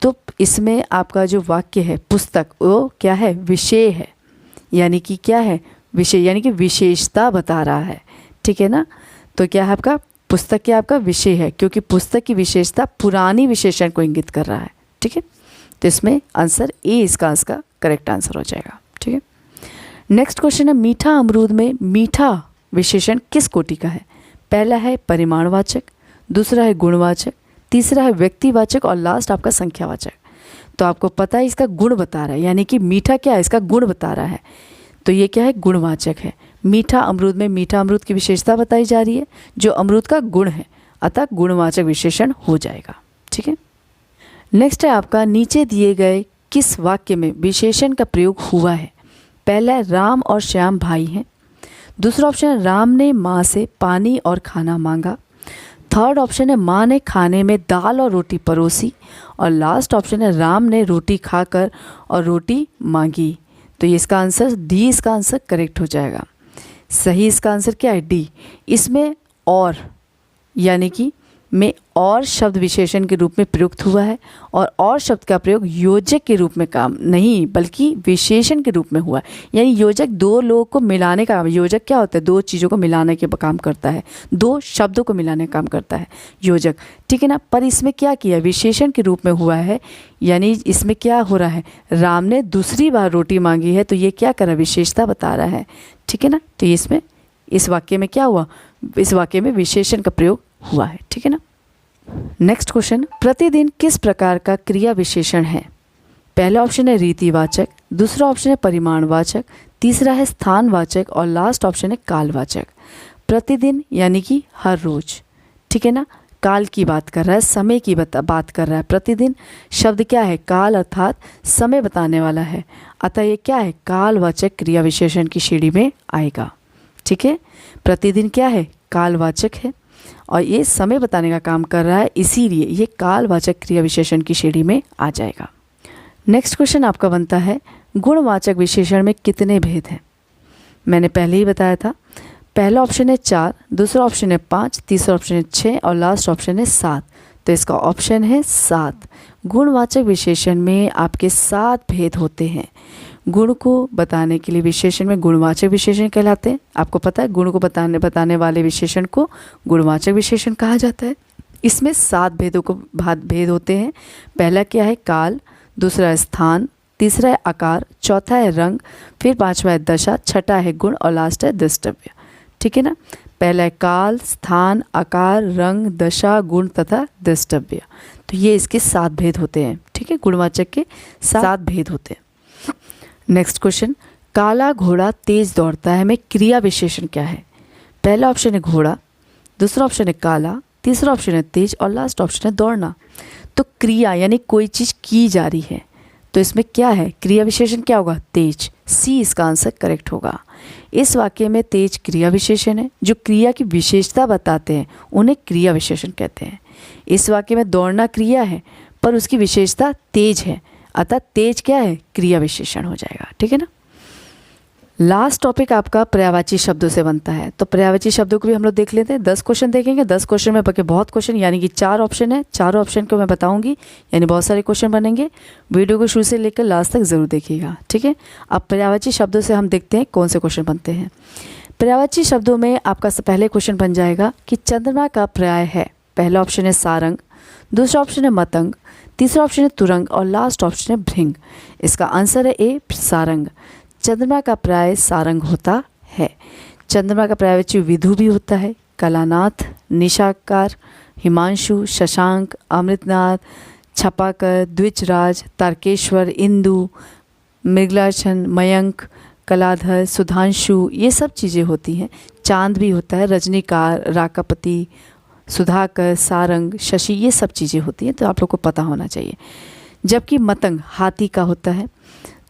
तो इसमें आपका जो वाक्य है पुस्तक, वो क्या है, विषय है, यानी कि क्या है, विषय, यानी कि विशेषता बता रहा है, ठीक है ना। तो क्या है आपका पुस्तक, क्या आपका विषय है, क्योंकि पुस्तक की विशेषता पुरानी विशेषण को इंगित कर रहा है, ठीक है। तो इसमें आंसर ए, इसका करेक्ट आंसर हो जाएगा, ठीक है। नेक्स्ट क्वेश्चन है मीठा अमरूद में मीठा विशेषण किस कोटि का है। पहला है परिमाणवाचक, दूसरा है गुणवाचक, तीसरा है व्यक्तिवाचक और लास्ट आपका संख्यावाचक। तो आपको पता है इसका गुण बता रहा है, यानी कि मीठा क्या है, इसका गुण बता रहा है, तो ये क्या है, गुणवाचक है। मीठा अमरूद में मीठा अमरूद की विशेषता बताई जा रही है जो अमरूद का गुण है, अतः गुणवाचक विशेषण हो जाएगा, ठीक है। नेक्स्ट है आपका नीचे दिए गए किस वाक्य में विशेषण का प्रयोग हुआ है। पहला है राम और श्याम भाई हैं, दूसरा ऑप्शन है राम ने माँ से पानी और खाना मांगा, थर्ड ऑप्शन है माँ ने खाने में दाल और रोटी परोसी और लास्ट ऑप्शन है राम ने रोटी खाकर और रोटी मांगी। तो ये इसका आंसर डी, इसका आंसर करेक्ट हो जाएगा। सही इसका आंसर क्या है, डी। इसमें और, यानी कि में और शब्द विशेषण के रूप में प्रयुक्त हुआ है और शब्द का प्रयोग योजक के रूप में काम नहीं बल्कि विशेषण के रूप में हुआ है। यानी योजक दो लोगों को मिलाने का काम, योजक क्या होता है, दो चीज़ों को मिलाने के काम करता है, दो शब्दों को मिलाने का काम करता है योजक, ठीक है ना। पर इसमें क्या किया, विशेषण के रूप में हुआ है, यानी इसमें क्या हो रहा है, राम ने दूसरी बार रोटी मांगी है, तो ये क्या करा, विशेषता बता रहा है, ठीक है ना। तो इसमें इस वाक्य में क्या हुआ, इस वाक्य में विशेषण का प्रयोग हुआ है, ठीक है ना। नेक्स्ट क्वेश्चन, प्रतिदिन किस प्रकार का क्रिया विशेषण है। पहला ऑप्शन है रीतिवाचक, दूसरा ऑप्शन है परिमाणवाचक, तीसरा है स्थानवाचक और लास्ट ऑप्शन है कालवाचक। प्रतिदिन यानी कि हर रोज, ठीक है ना। काल की बात कर रहा है, समय की बात कर रहा है। प्रतिदिन शब्द क्या है, काल अर्थात समय बताने वाला है, अतः ये क्या है, कालवाचक क्रिया विशेषण की श्रेणी में आएगा, ठीक है। प्रतिदिन क्या है, कालवाचक है और ये समय बताने का काम कर रहा है, इसीलिए ये कालवाचक क्रिया विशेषण की श्रेणी में आ जाएगा। नेक्स्ट क्वेश्चन आपका बनता है गुणवाचक विशेषण में कितने भेद हैं। मैंने पहले ही बताया था, पहला ऑप्शन है 4, दूसरा ऑप्शन है 5, तीसरा ऑप्शन है 6 और लास्ट ऑप्शन है 7। तो इसका ऑप्शन है 7। गुणवाचक विशेषण में आपके 7 भेद होते हैं। गुण को बताने के लिए विशेषण में गुणवाचक विशेषण कहलाते हैं। आपको पता है गुण को बताने वाले विशेषण को गुणवाचक विशेषण कहा जाता है। इसमें 7 भेद होते हैं। पहला क्या है? काल, दूसरा है स्थान, तीसरा है आकार, चौथा है रंग, फिर 5वां है दशा, छठा है गुण और लास्ट है द्रष्टव्य। ठीक है ना? पहला है काल, स्थान, आकार, रंग, दशा, गुण तथा द्रष्टव्य। तो ये इसके 7 भेद होते हैं। ठीक है, गुणवाचक के 7 भेद होते हैं। नेक्स्ट क्वेश्चन, काला घोड़ा तेज दौड़ता है में क्रिया विशेषण क्या है? पहला ऑप्शन है घोड़ा, दूसरा ऑप्शन है काला, तीसरा ऑप्शन है तेज और लास्ट ऑप्शन है दौड़ना। तो क्रिया यानी कोई चीज़ की जा रही है, तो इसमें क्या है? क्रिया विशेषण क्या होगा? तेज। सी इसका आंसर करेक्ट होगा। इस वाक्य में तेज क्रिया विशेषण है। जो क्रिया की विशेषता बताते हैं उन्हें क्रिया विशेषण कहते हैं। इस वाक्य में दौड़ना क्रिया है पर उसकी विशेषता तेज है, अतः तेज क्या है? क्रिया विशेषण हो जाएगा। ठीक है ना? लास्ट टॉपिक आपका पर्यायवाची शब्दों से बनता है। तो पर्यायवाची शब्दों को भी हम लोग देख लेते हैं। 10 क्वेश्चन देखेंगे। 10 क्वेश्चन में बके बहुत क्वेश्चन, यानी कि 4 ऑप्शन है। चारों ऑप्शन को मैं बताऊंगी, यानी बहुत सारे क्वेश्चन बनेंगे। वीडियो को शुरू से लेकर लास्ट तक जरूर देखिएगा। ठीक है? अब पर्यायवाची शब्दों से हम देखते हैं कौन से क्वेश्चन बनते हैं। पर्यायवाची शब्दों में आपका पहले क्वेश्चन बन जाएगा कि चंद्रमा का पर्याय है। पहला ऑप्शन है सारंग, दूसरा ऑप्शन है मतंग, तीसरा ऑप्शन है तुरंग और लास्ट ऑप्शन है भृंग। इसका आंसर है ए, सारंग। चंद्रमा का पर्याय सारंग होता है। चंद्रमा का पर्यायवाची विधु भी होता है। कलानाथ, निशाकार, हिमांशु, शशांक, अमृतनाथ, छपाकर, द्विजराज, तारकेश्वर, इंदु, मृगलाछन, मयंक, कलाधर, सुधांशु, ये सब चीज़ें होती हैं। चांद भी होता है, रजनीकार, राकापति, सुधाकर, सारंग, शशि, ये सब चीज़ें होती हैं। तो आप लोग को पता होना चाहिए। जबकि मतंग हाथी का होता है,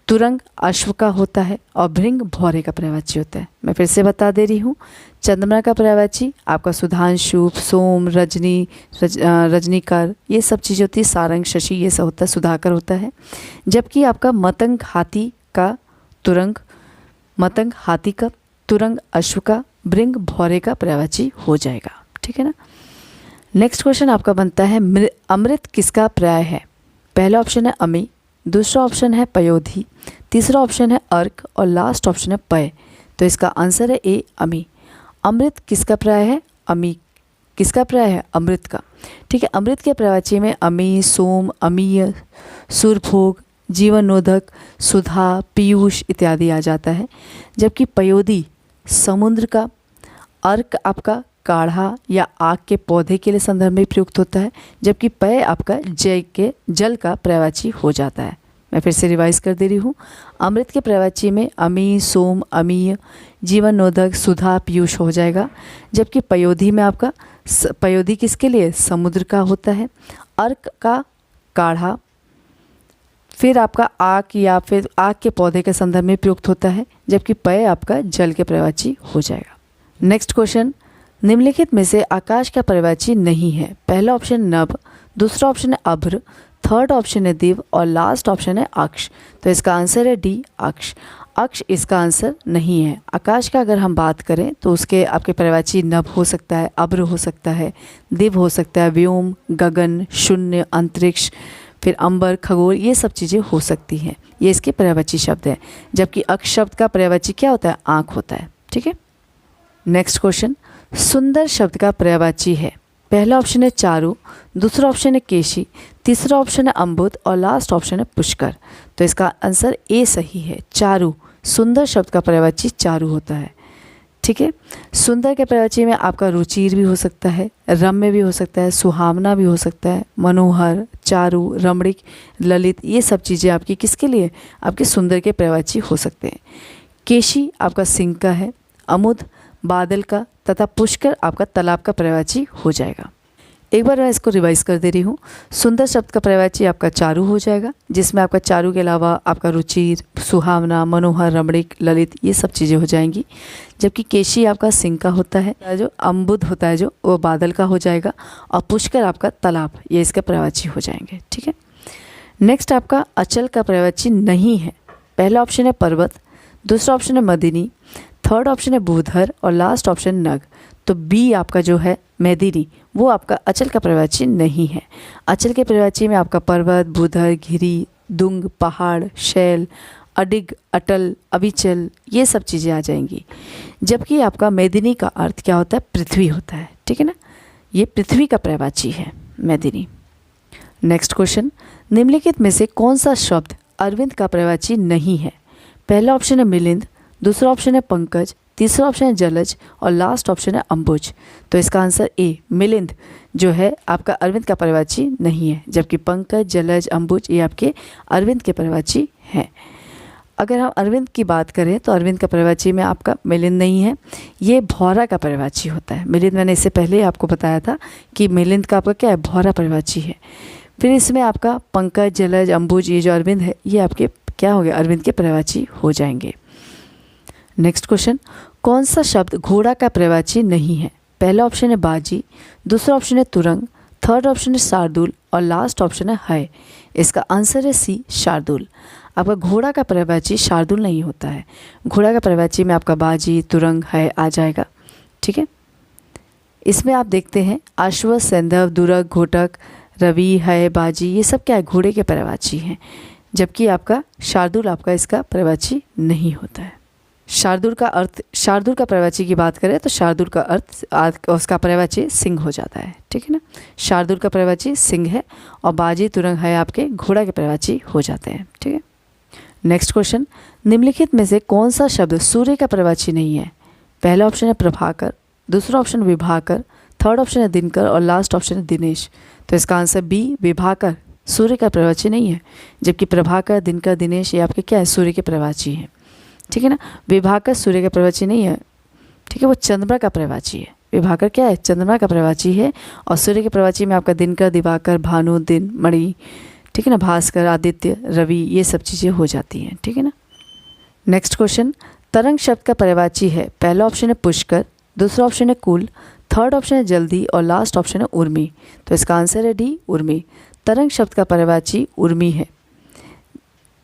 तुरंग अश्व का होता है और भृंग भौरे का पर्यायवाची होता है। मैं फिर से बता दे रही हूँ। चंद्रमा का पर्यायवाची आपका सुधांशु, सोम, रजनीकर, ये सब चीज़ें होती है। सारंग, शशि, ये सब होता है। सुधाकर होता है। जबकि आपका मतंग हाथी का, तुरंग मतंग हाथी का, तुरंग अश्व का, भृंग भौरे का पर्यायवाची हो जाएगा। ठीक है ना? नेक्स्ट क्वेश्चन आपका बनता है अमृत किसका पर्याय है? पहला ऑप्शन है अमी, दूसरा ऑप्शन है पयोधी, तीसरा ऑप्शन है अर्क और लास्ट ऑप्शन है पय। तो इसका आंसर है ए, अमी। अमृत किसका पर्याय है? अमी। किसका पर्याय है? अमृत का। ठीक है? अमृत के पर्यायवाची में अमी, सोम, अमीय, सुरभोग, जीवनोदक, सुधा, पीयूष इत्यादि आ जाता है। जबकि पयोधी समुद्र का, अर्क आपका काढ़ा या आग के पौधे के लिए संदर्भ में प्रयुक्त होता है। जबकि पय आपका जल का पर्यायवाची हो जाता है। मैं फिर से रिवाइज कर दे रही हूँ। अमृत के पर्यायवाची में अमी, सोम, अमीय, जीवनोदक, सुधा, पीयूष हो जाएगा। जबकि पयोधी में आपका पयोधी किसके लिए? समुद्र का होता है। अर्क का काढ़ा, फिर आपका आग या फिर आग के पौधे के संदर्भ में प्रयुक्त होता है। जबकि पय आपका जल के पर्यायवाची हो जाएगा। नेक्स्ट क्वेश्चन, निम्नलिखित में से आकाश का पर्यायवाची नहीं है। पहला ऑप्शन नभ, दूसरा ऑप्शन है अभ्र, थर्ड ऑप्शन है दिव और लास्ट ऑप्शन है अक्ष। तो इसका आंसर है डी, अक्ष। अक्ष इसका आंसर नहीं है। आकाश का अगर हम बात करें तो उसके आपके पर्यायवाची नभ हो सकता है, अभ्र हो सकता है, दिव हो सकता है, व्योम, गगन, शून्य, अंतरिक्ष, फिर अंबर, खगोल, ये सब चीज़ें हो सकती हैं। ये इसके पर्यायवाची शब्द है। जबकि अक्ष शब्द का पर्यायवाची क्या होता है? आँख होता है। ठीक है? नेक्स्ट क्वेश्चन, सुंदर शब्द का पर्यायवाची है। पहला ऑप्शन है चारु, दूसरा ऑप्शन है केशी, तीसरा ऑप्शन है अम्बुद और लास्ट ऑप्शन है पुष्कर। तो इसका आंसर ए सही है, चारु। सुंदर शब्द का पर्यायवाची चारु होता है। ठीक है? सुंदर के पर्यायवाची में आपका रुचिर भी हो सकता है, रम्य भी हो सकता है, सुहावना भी हो सकता है, मनोहर, चारु, रमणीक, ललित, ये सब चीज़ें आपकी किसके लिए? आपके सुंदर के पर्यायवाची हो सकते हैं। केशी आपका सिंह का है, अमुद बादल का तथा पुष्कर आपका तालाब का पर्यायवाची हो जाएगा। एक बार मैं इसको रिवाइज कर दे रही हूँ। सुंदर शब्द का पर्यायवाची आपका चारु हो जाएगा, जिसमें आपका चारु के अलावा आपका रुचिर, सुहावना, मनोहर, रमणीक, ललित, ये सब चीज़ें हो जाएंगी। जबकि केशी आपका सिंह का होता है, जो अम्बुद होता है जो वो बादल का हो जाएगा और पुष्कर आपका तालाब, ये इसका पर्यायवाची हो जाएंगे। ठीक है? नेक्स्ट आपका अचल का पर्यायवाची नहीं है। पहला ऑप्शन है पर्वत, दूसरा ऑप्शन है मदिनी, थर्ड ऑप्शन है भूधर और लास्ट ऑप्शन नग। तो बी आपका जो है मेदिनी, वो आपका अचल का पर्यायवाची नहीं है। अचल के पर्यायवाची में आपका पर्वत, भूधर, घिरी, दुंग, पहाड़, शैल, अडिग, अटल, अविचल, ये सब चीज़ें आ जाएंगी। जबकि आपका मेदिनी का अर्थ क्या होता है? पृथ्वी होता है। ठीक है ना? ये पृथ्वी का पर्यायवाची है मेदिनी। नेक्स्ट क्वेश्चन, निम्नलिखित में से कौन सा शब्द अरविंद का पर्यायवाची नहीं है? पहला ऑप्शन है मिलिंद, दूसरा ऑप्शन है पंकज, तीसरा ऑप्शन है जलज और लास्ट ऑप्शन है अंबुज। तो इसका आंसर ए मिलिंद जो है आपका अरविंद का पर्यायवाची नहीं है, जबकि पंकज, जलज, अंबुज ये आपके अरविंद के पर्यायवाची हैं। अगर हम अरविंद की बात करें तो अरविंद का पर्यायवाची में आपका मिलिंद नहीं है, ये भौरा का पर्यायवाची होता है। मिलिंद मैंने इससे पहले ही आपको बताया था कि मिलिंद का आपका क्या है, भौरा पर्यायवाची है। फिर इसमें आपका पंकज, जलज, अंबुज ये जो अरविंद है ये आपके क्या हो गए, अरविंद के पर्यायवाची हो जाएंगे। नेक्स्ट क्वेश्चन, कौन सा शब्द घोड़ा का पर्यायवाची नहीं है? पहला ऑप्शन है बाजी, दूसरा ऑप्शन है तुरंग, थर्ड ऑप्शन है शार्दुल और लास्ट ऑप्शन है। इसका आंसर है सी शार्दुल। आपका घोड़ा का पर्यायवाची शार्दुल नहीं होता है। घोड़ा का पर्यायवाची में आपका बाजी, तुरंग, है आ जाएगा। ठीक है, इसमें आप देखते हैं अश्व, सैंधव, दुर्ग, घोटक, रवि, है, बाजी ये सब क्या है, घोड़े के पर्यायवाची हैं, जबकि आपका शार्दुल आपका इसका पर्यायवाची नहीं होता है। शार्दुल का अर्थ, शार्दुल का पर्यायवाची की बात करें तो शार्दुल का अर्थ उसका पर्यायवाची सिंह हो जाता है। ठीक है ना, शार्दुल का पर्यायवाची सिंह है और बाजी, तुरंग, है आपके घोड़ा के पर्यायवाची हो जाते हैं। ठीक है, नेक्स्ट क्वेश्चन, निम्नलिखित में से कौन सा शब्द सूर्य का पर्यायवाची नहीं है? पहला ऑप्शन है प्रभाकर, दूसरा ऑप्शन विभाकर, थर्ड ऑप्शन है दिनकर और लास्ट ऑप्शन है दिनेश। तो इसका आंसर बी विभाकर सूर्य का पर्यायवाची नहीं है, जबकि प्रभाकर, दिनकर, दिनेश ये आपके क्या है, सूर्य के पर्यायवाची हैं। ठीक है ना, विभाकर सूर्य का पर्यायवाची नहीं है। ठीक है, वो चंद्रमा का पर्यायवाची है। विभाकर क्या है, चंद्रमा का पर्यायवाची है। और सूर्य के पर्यायवाची में आपका दिनकर, दिवाकर, भानु, दिन, मणि, ठीक है ना, भास्कर, आदित्य, रवि ये सब चीज़ें हो जाती हैं। ठीक है ना। नेक्स्ट क्वेश्चन, तरंग शब्द का पर्यायवाची है। पहला ऑप्शन है पुष्कर, दूसरा ऑप्शन है कुल, थर्ड ऑप्शन है जल्दी और लास्ट ऑप्शन है उर्मी। तो इसका आंसर है डी उर्मी। तरंग शब्द का पर्यायवाची उर्मी है।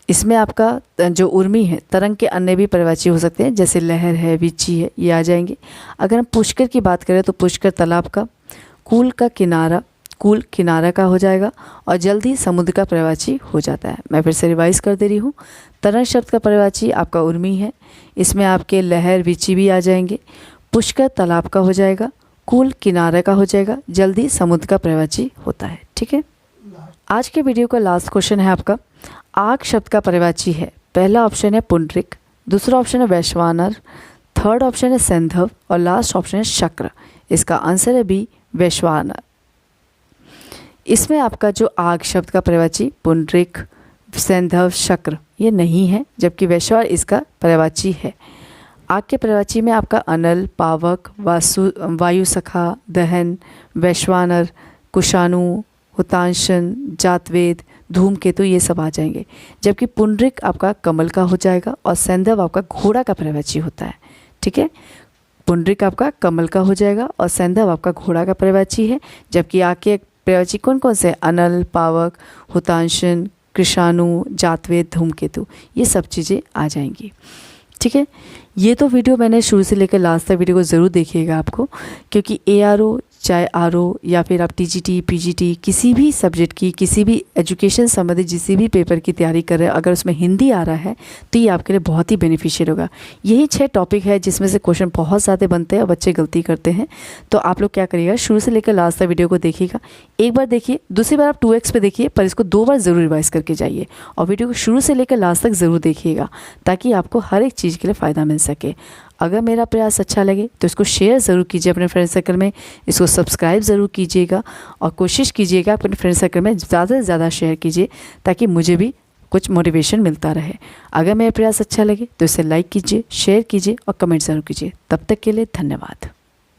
इसमें आपका जो उर्मी है, तरंग के अन्य भी पर्यायवाची हो सकते हैं, जैसे लहर है, वीची है, ये आ जाएंगे। अगर हम पुष्कर की बात करें तो पुष्कर तालाब का, कुल का किनारा, कुल किनारा का हो जाएगा और जल्दी समुद्र का पर्यायवाची हो जाता है। मैं फिर से रिवाइज कर दे रही हूँ, तरंग शब्द का पर्यायवाची आपका उर्मी है, इसमें आपके लहर, वीची भी आ जाएंगे। पुष्कर तालाब का हो जाएगा, कुल किनारे का हो जाएगा, जल्दी समुद्र का पर्यायवाची होता है। ठीक है, आज के वीडियो का लास्ट क्वेश्चन है आपका, आग शब्द का पर्यायवाची है। पहला ऑप्शन है पुंडरिक, दूसरा ऑप्शन है वैश्वानर, थर्ड ऑप्शन है सैंधव और लास्ट ऑप्शन है शक्र। इसका आंसर है बी वैश्वानर। इसमें आपका जो आग शब्द का पर्यायवाची पुंडरिक, सैंधव, शक्र ये नहीं है, जबकि वैश्वानर इसका पर्यायवाची है। आग के पर्यायवाची में आपका अनल, पावक, वायु सखा, दहन, वैश्वानर, कुशाणु, हुतांशन, जातवेद, धूमकेतु ये सब आ जाएंगे, जबकि पुंडरिक आपका कमल का हो जाएगा और सैंधव आपका घोड़ा का पर्यायवाची होता है। ठीक है, पुंडरिक आपका कमल का हो जाएगा और सैंधव आपका घोड़ा का पर्यायवाची है, जबकि आग के पर्यायवाची कौन कौन से, अनल, पावक, हुतांशन, कृषाणु, जातवेद, धूमकेतु ये सब चीज़ें आ जाएंगी। ठीक है, ये तो वीडियो मैंने शुरू से लेकर लास्ट तक वीडियो को ज़रूर देखिएगा आपको, क्योंकि ARO चाहे RO या फिर आप TGT, PGT किसी भी सब्जेक्ट की, किसी भी एजुकेशन संबंधित जिस भी पेपर की तैयारी कर रहे हैं, अगर उसमें हिंदी आ रहा है तो ये आपके लिए बहुत ही बेनिफिशियल होगा। यही 6 टॉपिक है जिसमें से क्वेश्चन बहुत ज़्यादा बनते हैं और बच्चे गलती करते हैं। तो आप लोग क्या करिएगा, शुरू से लेकर लास्ट तक वीडियो को देखिएगा। एक बार देखिए, दूसरी बार आप 2x पे देखिए, पर इसको 2 बार ज़रूर रिवाइज करके जाइए और वीडियो को शुरू से लेकर लास्ट तक ज़रूर देखिएगा, ताकि आपको हर एक चीज़ के लिए फ़ायदा मिल सके। अगर मेरा प्रयास अच्छा लगे तो इसको शेयर ज़रूर कीजिए अपने फ्रेंड सर्कल में, इसको सब्सक्राइब ज़रूर कीजिएगा और कोशिश कीजिएगा अपने फ्रेंड सर्कल में ज़्यादा से ज़्यादा शेयर कीजिए, ताकि मुझे भी कुछ मोटिवेशन मिलता रहे। अगर मेरा प्रयास अच्छा लगे तो इसे लाइक कीजिए, शेयर कीजिए और कमेंट ज़रूर कीजिए। तब तक के लिए धन्यवाद।